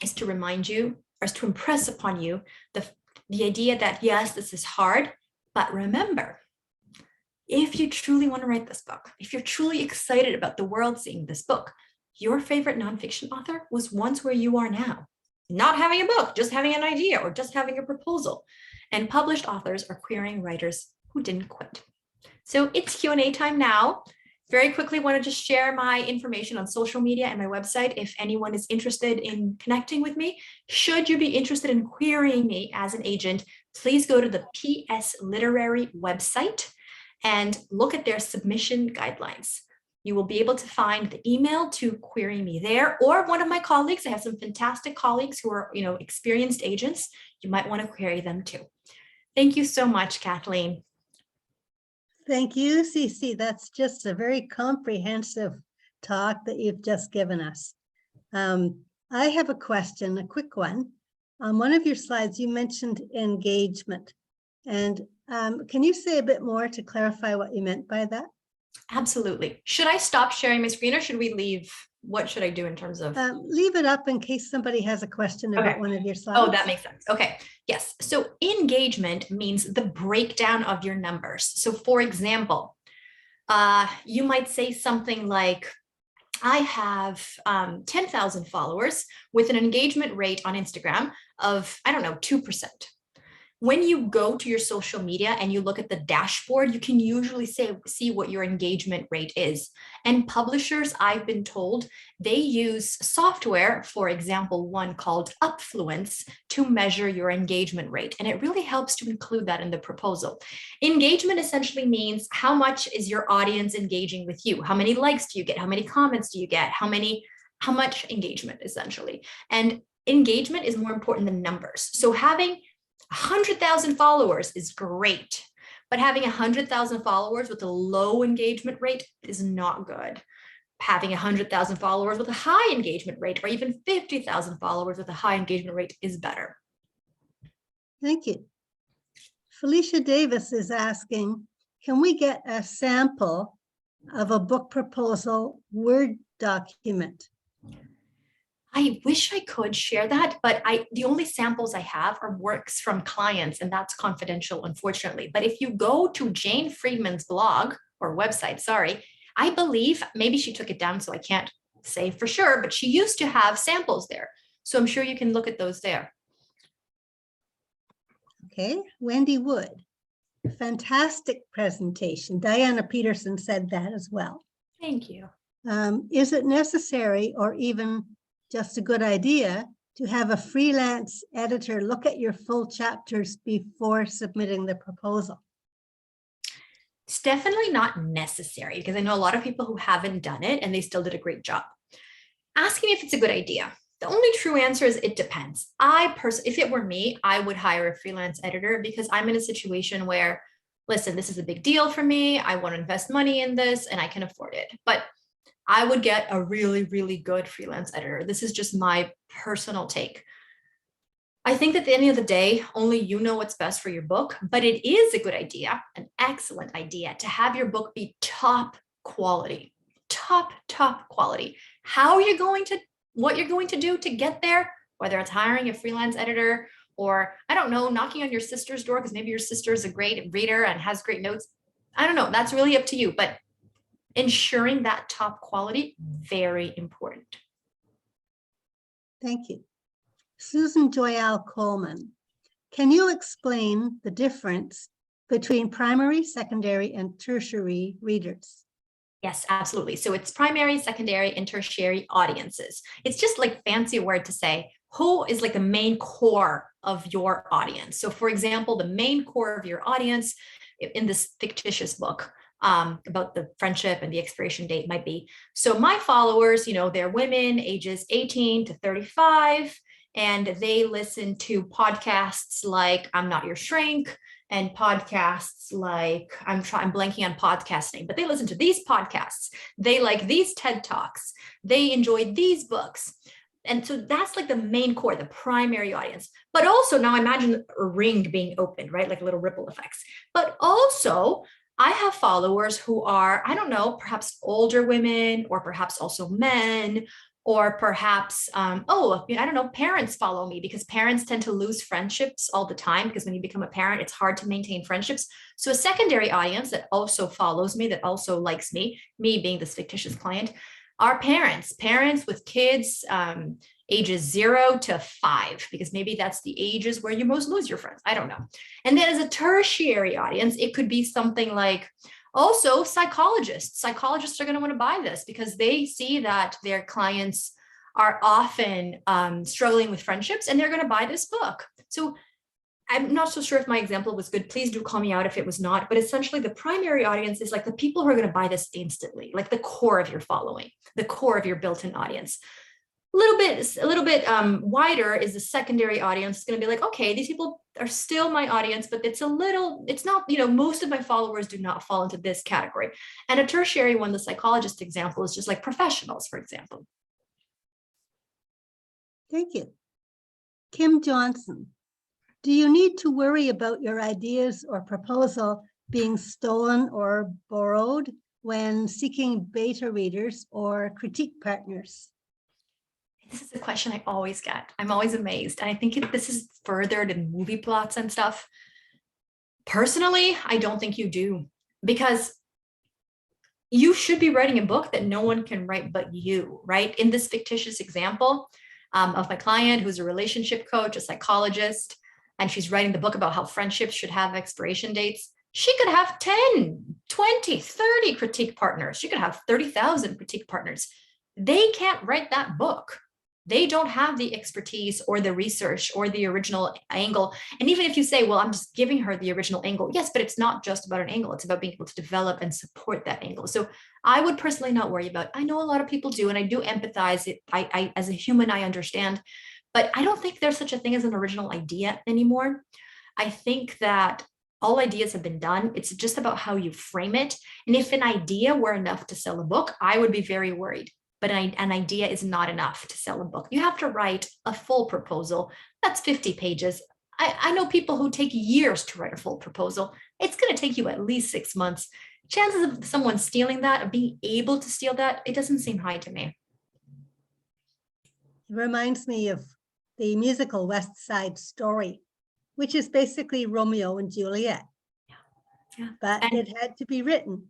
Speaker 1: is to remind you, or is to impress upon you the idea that, yes, this is hard, but remember, if you truly want to write this book, if you're truly excited about the world seeing this book, your favorite nonfiction author was once where you are now. Not having a book, just having an idea or just having a proposal. And published authors are querying writers who didn't quit. So it's Q&A time now. Very quickly want to just share my information on social media and my website if anyone is interested in connecting with me. Should you be interested in querying me as an agent, please go to the P.S Literary website and look at their submission guidelines. You will be able to find the email to query me there, or one of my colleagues. I have some fantastic colleagues who are, experienced agents. You might want to query them too. Thank you so much, Kathleen.
Speaker 2: Thank you, CeCe. That's just a very comprehensive talk that you've just given us. I have a question, a quick one. On one of your slides, you mentioned engagement. And can you say a bit more to clarify what you meant by that?
Speaker 1: Absolutely. Should I stop sharing my screen or should we leave? What should I do in terms of?
Speaker 2: Leave it up in case somebody has a question about one of your slides.
Speaker 1: Oh, that makes sense. Okay. Yes. So engagement means the breakdown of your numbers. So for example, you might say something like, I have 10,000 followers with an engagement rate on Instagram of, 2%. When you go to your social media and you look at the dashboard, you can usually see what your engagement rate is. And publishers, I've been told, they use software, for example, one called Upfluence, to measure your engagement rate. And it really helps to include that in the proposal. Engagement essentially means how much is your audience engaging with you? How many likes do you get? How many comments do you get? How much engagement essentially? And engagement is more important than numbers. So having 100,000 followers is great, but having 100,000 followers with a low engagement rate is not good. Having 100,000 followers with a high engagement rate, or even 50,000 followers with a high engagement rate, is better.
Speaker 2: Thank you. Felicia Davis is asking, can we get a sample of a book proposal Word document?
Speaker 1: I wish I could share that, but the only samples I have are works from clients, and that's confidential, unfortunately. But if you go to Jane Friedman's blog or website, sorry, I believe, maybe she took it down, so I can't say for sure, but she used to have samples there. So I'm sure you can look at those there.
Speaker 2: Okay, Wendy Wood, fantastic presentation. Diana Peterson said that as well.
Speaker 1: Thank you.
Speaker 2: Is it necessary or even just a good idea to have a freelance editor look at your full chapters before submitting the proposal?
Speaker 1: It's definitely not necessary, because I know a lot of people who haven't done it and they still did a great job. Asking me if it's a good idea. The only true answer is it depends. If it were me, I would hire a freelance editor, because I'm in a situation where, listen, this is a big deal for me. I want to invest money in this and I can afford it. But I would get a really, really good freelance editor. This is just my personal take. I think that at the end of the day, only you know what's best for your book, but it is a good idea, an excellent idea, to have your book be top quality, top quality. What you're going to do to get there, whether it's hiring a freelance editor or, I don't know, knocking on your sister's door, because maybe your sister is a great reader and has great notes. I don't know, that's really up to you, but ensuring that top quality, very important.
Speaker 2: Thank you. Susan Joyal Coleman, can you explain the difference between primary, secondary, and tertiary readers?
Speaker 1: Yes, absolutely. So it's primary, secondary, and tertiary audiences. It's just like fancy word to say who is like the main core of your audience. So for example, the main core of your audience in this fictitious book about the friendship and the expiration date might be. So my followers, they're women ages 18 to 35, and they listen to podcasts like I'm Not Your Shrink, and podcasts like I'm blanking on podcast name, but they listen to these podcasts. They like these TED Talks. They enjoy these books. And so that's like the main core, the primary audience. But also now imagine a ring being opened, right? Like little ripple effects. But also I have followers who are, I don't know, perhaps older women, or perhaps also men, or perhaps, I don't know, parents follow me, because parents tend to lose friendships all the time, because when you become a parent, it's hard to maintain friendships. So a secondary audience that also follows me, that also likes me being this fictitious client, are parents with kids, ages 0 to 5, because maybe that's the ages where you most lose your friends. I don't know. And then as a tertiary audience, it could be something like also psychologists. Psychologists are going to want to buy this because they see that their clients are often struggling with friendships, and they're going to buy this book. So I'm not so sure if my example was good. Please do call me out if it was not. But essentially, the primary audience is like the people who are going to buy this instantly, like the core of your following, the core of your built-in audience. A little bit wider is the secondary audience. It's going to be like, okay, these people are still my audience, but it's not, most of my followers do not fall into this category. And a tertiary one, the psychologist example, is just like professionals, for example.
Speaker 2: Thank you. Kim Johnson. Do you need to worry about your ideas or proposal being stolen or borrowed when seeking beta readers or critique partners?
Speaker 1: This is a question I always get. I'm always amazed. And I think this is furthered in movie plots and stuff. Personally, I don't think you do, because you should be writing a book that no one can write but you, right? In this fictitious example of my client, who's a relationship coach, a psychologist, and she's writing the book about how friendships should have expiration dates, she could have 10, 20, 30 critique partners. She could have 30,000 critique partners. They can't write that book. They don't have the expertise or the research or the original angle. And even if you say, well, I'm just giving her the original angle, yes, but it's not just about an angle. It's about being able to develop and support that angle. So I would personally not worry about it. I know a lot of people do, and I do empathize. I as a human, I understand. But I don't think there's such a thing as an original idea anymore. I think that all ideas have been done. It's just about how you frame it. And if an idea were enough to sell a book, I would be very worried. But an idea is not enough to sell a book. You have to write a full proposal. That's 50 pages. I know people who take years to write a full proposal. It's going to take you at least 6 months. Chances of someone stealing that, of being able to steal that, it doesn't seem high to me.
Speaker 2: It reminds me of the musical West Side Story, which is basically Romeo and Juliet.
Speaker 1: Yeah.
Speaker 2: But it had to be written.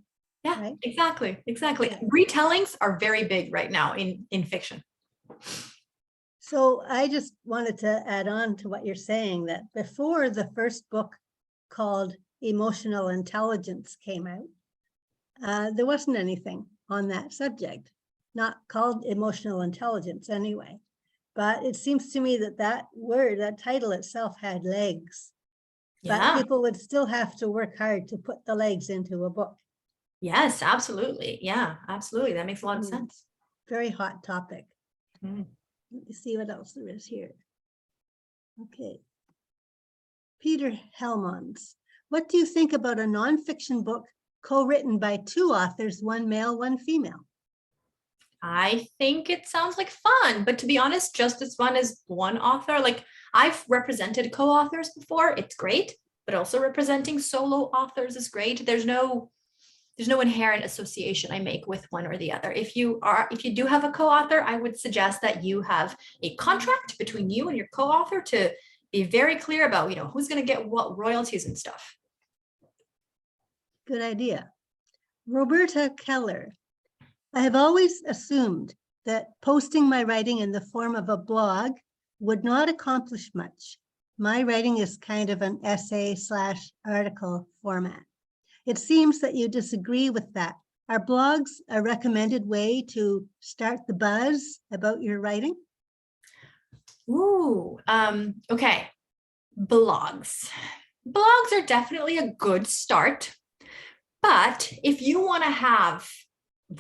Speaker 1: Yeah,
Speaker 2: right?
Speaker 1: Exactly.
Speaker 2: Yeah.
Speaker 1: Retellings are very big right now in fiction.
Speaker 2: So I just wanted to add on to what you're saying, that before the first book called Emotional Intelligence came out, there wasn't anything on that subject, not called emotional intelligence anyway. But it seems to me that that word, that title itself had legs.
Speaker 1: Yeah.
Speaker 2: But people would still have to work hard to put the legs into a book.
Speaker 1: Yes, absolutely. Yeah, absolutely. That makes a lot of sense.
Speaker 2: Very hot topic.
Speaker 1: Mm.
Speaker 2: Let me see what else there is here. Okay. Peter Helmons, what do you think about a nonfiction book co-written by 2 authors, one male, one female?
Speaker 1: I think it sounds like fun, but to be honest, just as fun as one author. Like I've represented co-authors before. It's great, but also representing solo authors is great. There's no inherent association I make with one or the other. If you do have a co-author, I would suggest that you have a contract between you and your co-author to be very clear about, who's going to get what royalties and stuff.
Speaker 2: Good idea. Roberta Keller, I have always assumed that posting my writing in the form of a blog would not accomplish much. My writing is kind of an essay/article format. It seems that you disagree with that. Are blogs a recommended way to start the buzz about your writing?
Speaker 1: Ooh, okay. Blogs. Blogs are definitely a good start, But if you want to have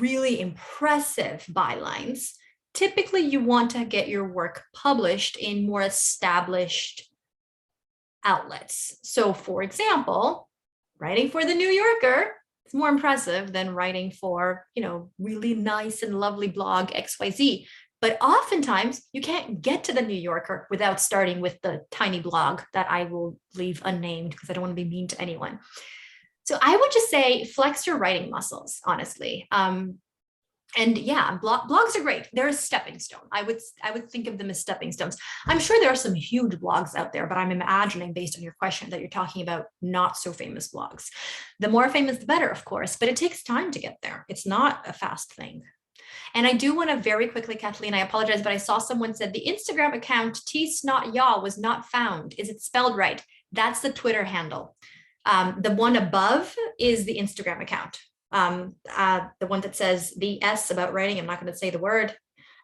Speaker 1: really impressive bylines, typically you want to get your work published in more established outlets. So for example, writing for the New Yorker is more impressive than writing for, really nice and lovely blog XYZ. But oftentimes you can't get to the New Yorker without starting with the tiny blog that I will leave unnamed because I don't want to be mean to anyone. So I would just say flex your writing muscles, honestly. And yeah, blogs are great. They're a stepping stone. I would think of them as stepping stones. I'm sure there are some huge blogs out there, but I'm imagining based on your question that you're talking about not so famous blogs. The more famous, the better, of course, but it takes time to get there. It's not a fast thing. And I do want to very quickly, Kathleen, I apologize, but I saw someone said the Instagram account tsnotya was not found. Is it spelled right? That's the Twitter handle. The one above is the Instagram account. The one that says the S about writing, I'm not going to say the word.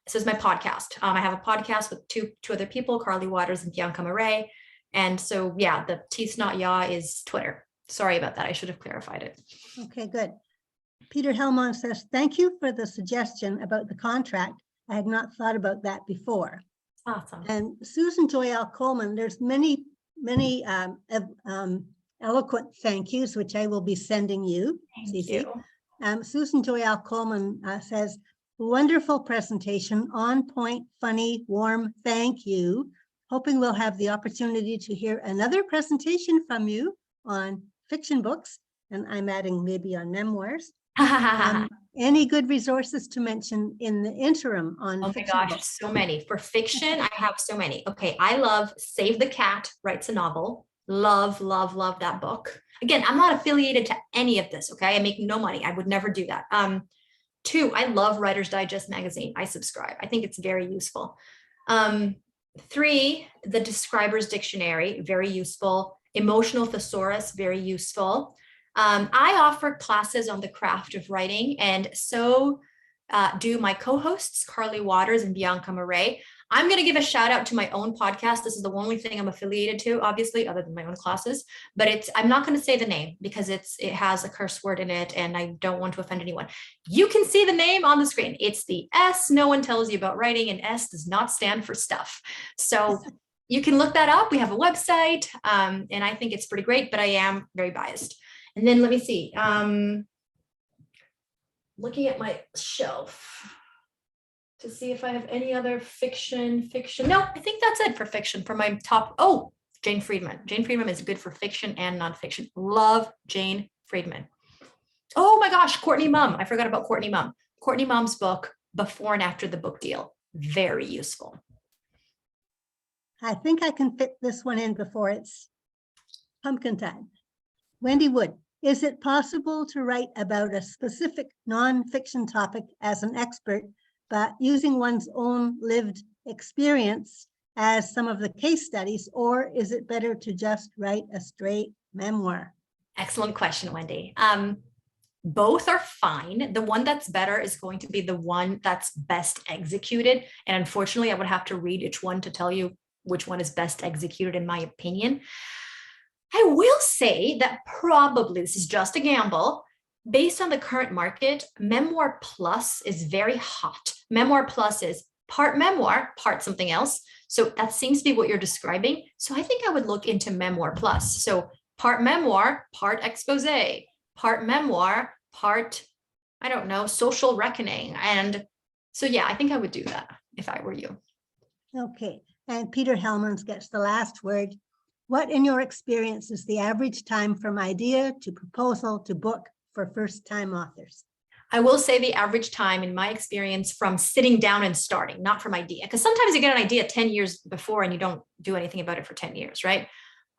Speaker 1: This is my podcast. I have a podcast with two other people, Carly Waters and Bianca Murray. And so, yeah, the tsnotya is Twitter. Sorry about that. I should have clarified it.
Speaker 2: Okay, good. Peter Helmond says, thank you for the suggestion about the contract. I had not thought about that before.
Speaker 1: Awesome.
Speaker 2: And Susan Joyelle Coleman, there's many eloquent thank yous, which I will be sending you,
Speaker 1: Thank
Speaker 2: CeCe.
Speaker 1: you.
Speaker 2: Susan Joyelle Coleman says, wonderful presentation, on point, funny, warm, thank you. Hoping we'll have the opportunity to hear another presentation from you on fiction books, and I'm adding maybe on memoirs. Any good resources to mention in the interim on fiction
Speaker 1: gosh,
Speaker 2: books?
Speaker 1: so many. For fiction, I have so many. Okay, I love Save the Cat Writes a Novel. Love, love, love that book. Again, I'm not affiliated to any of this, okay? I make no money. I would never do that. 2, I love Writer's Digest magazine. I subscribe. I think it's very useful. 3, the Describer's Dictionary, very useful. Emotional Thesaurus, very useful. I offer classes on the craft of writing, and so do my co-hosts, Carly Waters and Bianca Murray. I'm going to give a shout out to my own podcast. This is the only thing I'm affiliated to, obviously, other than my own classes. But I'm not going to say the name because it has a curse word in it, and I don't want to offend anyone. You can see the name on the screen. It's the S no one tells you about writing, and S does not stand for stuff. So you can look that up. We have a website, and I think it's pretty great, but I am very biased. And then let me see. Looking at my shelf to see if I have any other fiction. No, I think that's it for fiction for my top. Oh, Jane Friedman. Jane Friedman is good for fiction and nonfiction. Love Jane Friedman. Oh my gosh, Courtney Mumm. I forgot about Courtney Mumm. Courtney Mumm's book, Before and After the Book Deal. Very useful.
Speaker 2: I think I can fit this one in before it's pumpkin time. Wendy Wood, is it possible to write about a specific nonfiction topic as an expert, but using one's own lived experience as some of the case studies, or is it better to just write a straight memoir?
Speaker 1: Excellent question, Wendy. Both are fine. The one that's better is going to be the one that's best executed. And unfortunately, I would have to read each one to tell you which one is best executed, in my opinion. I will say that probably, this is just a gamble, based on the current market, Memoir Plus is very hot. Memoir Plus is part memoir, part something else. So that seems to be what you're describing. So I think I would look into Memoir Plus. So part memoir, part expose, part memoir, part, I don't know, social reckoning. And so, yeah, I think I would do that if I were you.
Speaker 2: Okay. And Peter Helmans gets the last word. What, in your experience, is the average time from idea to proposal to book for first-time authors?
Speaker 1: I will say the average time, in my experience, from sitting down and starting, not from idea, because sometimes you get an idea 10 years before and you don't do anything about it for 10 years, right?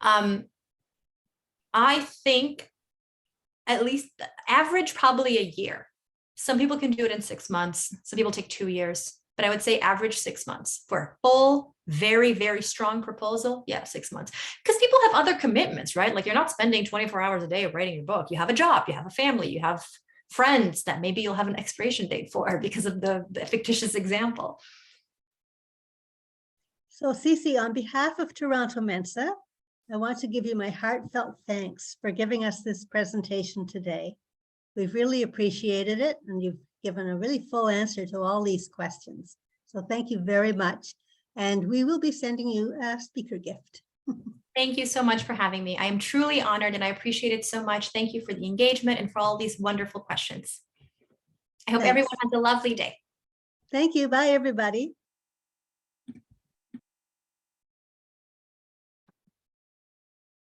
Speaker 1: I think at least the average, probably a year. Some people can do it in 6 months. Some people take 2 years, but I would say average 6 months for a full, very, very strong proposal. Yeah, 6 months. Because people have other commitments, right? Like you're not spending 24 hours a day writing your book. You have a job, you have a family, you have friends that maybe you'll have an expiration date for because of the fictitious example.
Speaker 2: So CeCe, on behalf of Toronto Mensa, I want to give you my heartfelt thanks for giving us this presentation today. We've really appreciated it, and you've given a really full answer to all these questions. So thank you very much. And we will be sending you a speaker gift.
Speaker 1: Thank you so much for having me. I am truly honored and I appreciate it so much. Thank you for the engagement and for all these wonderful questions. I hope
Speaker 2: Thanks.
Speaker 1: everyone has a lovely day.
Speaker 2: Thank you. Bye, everybody.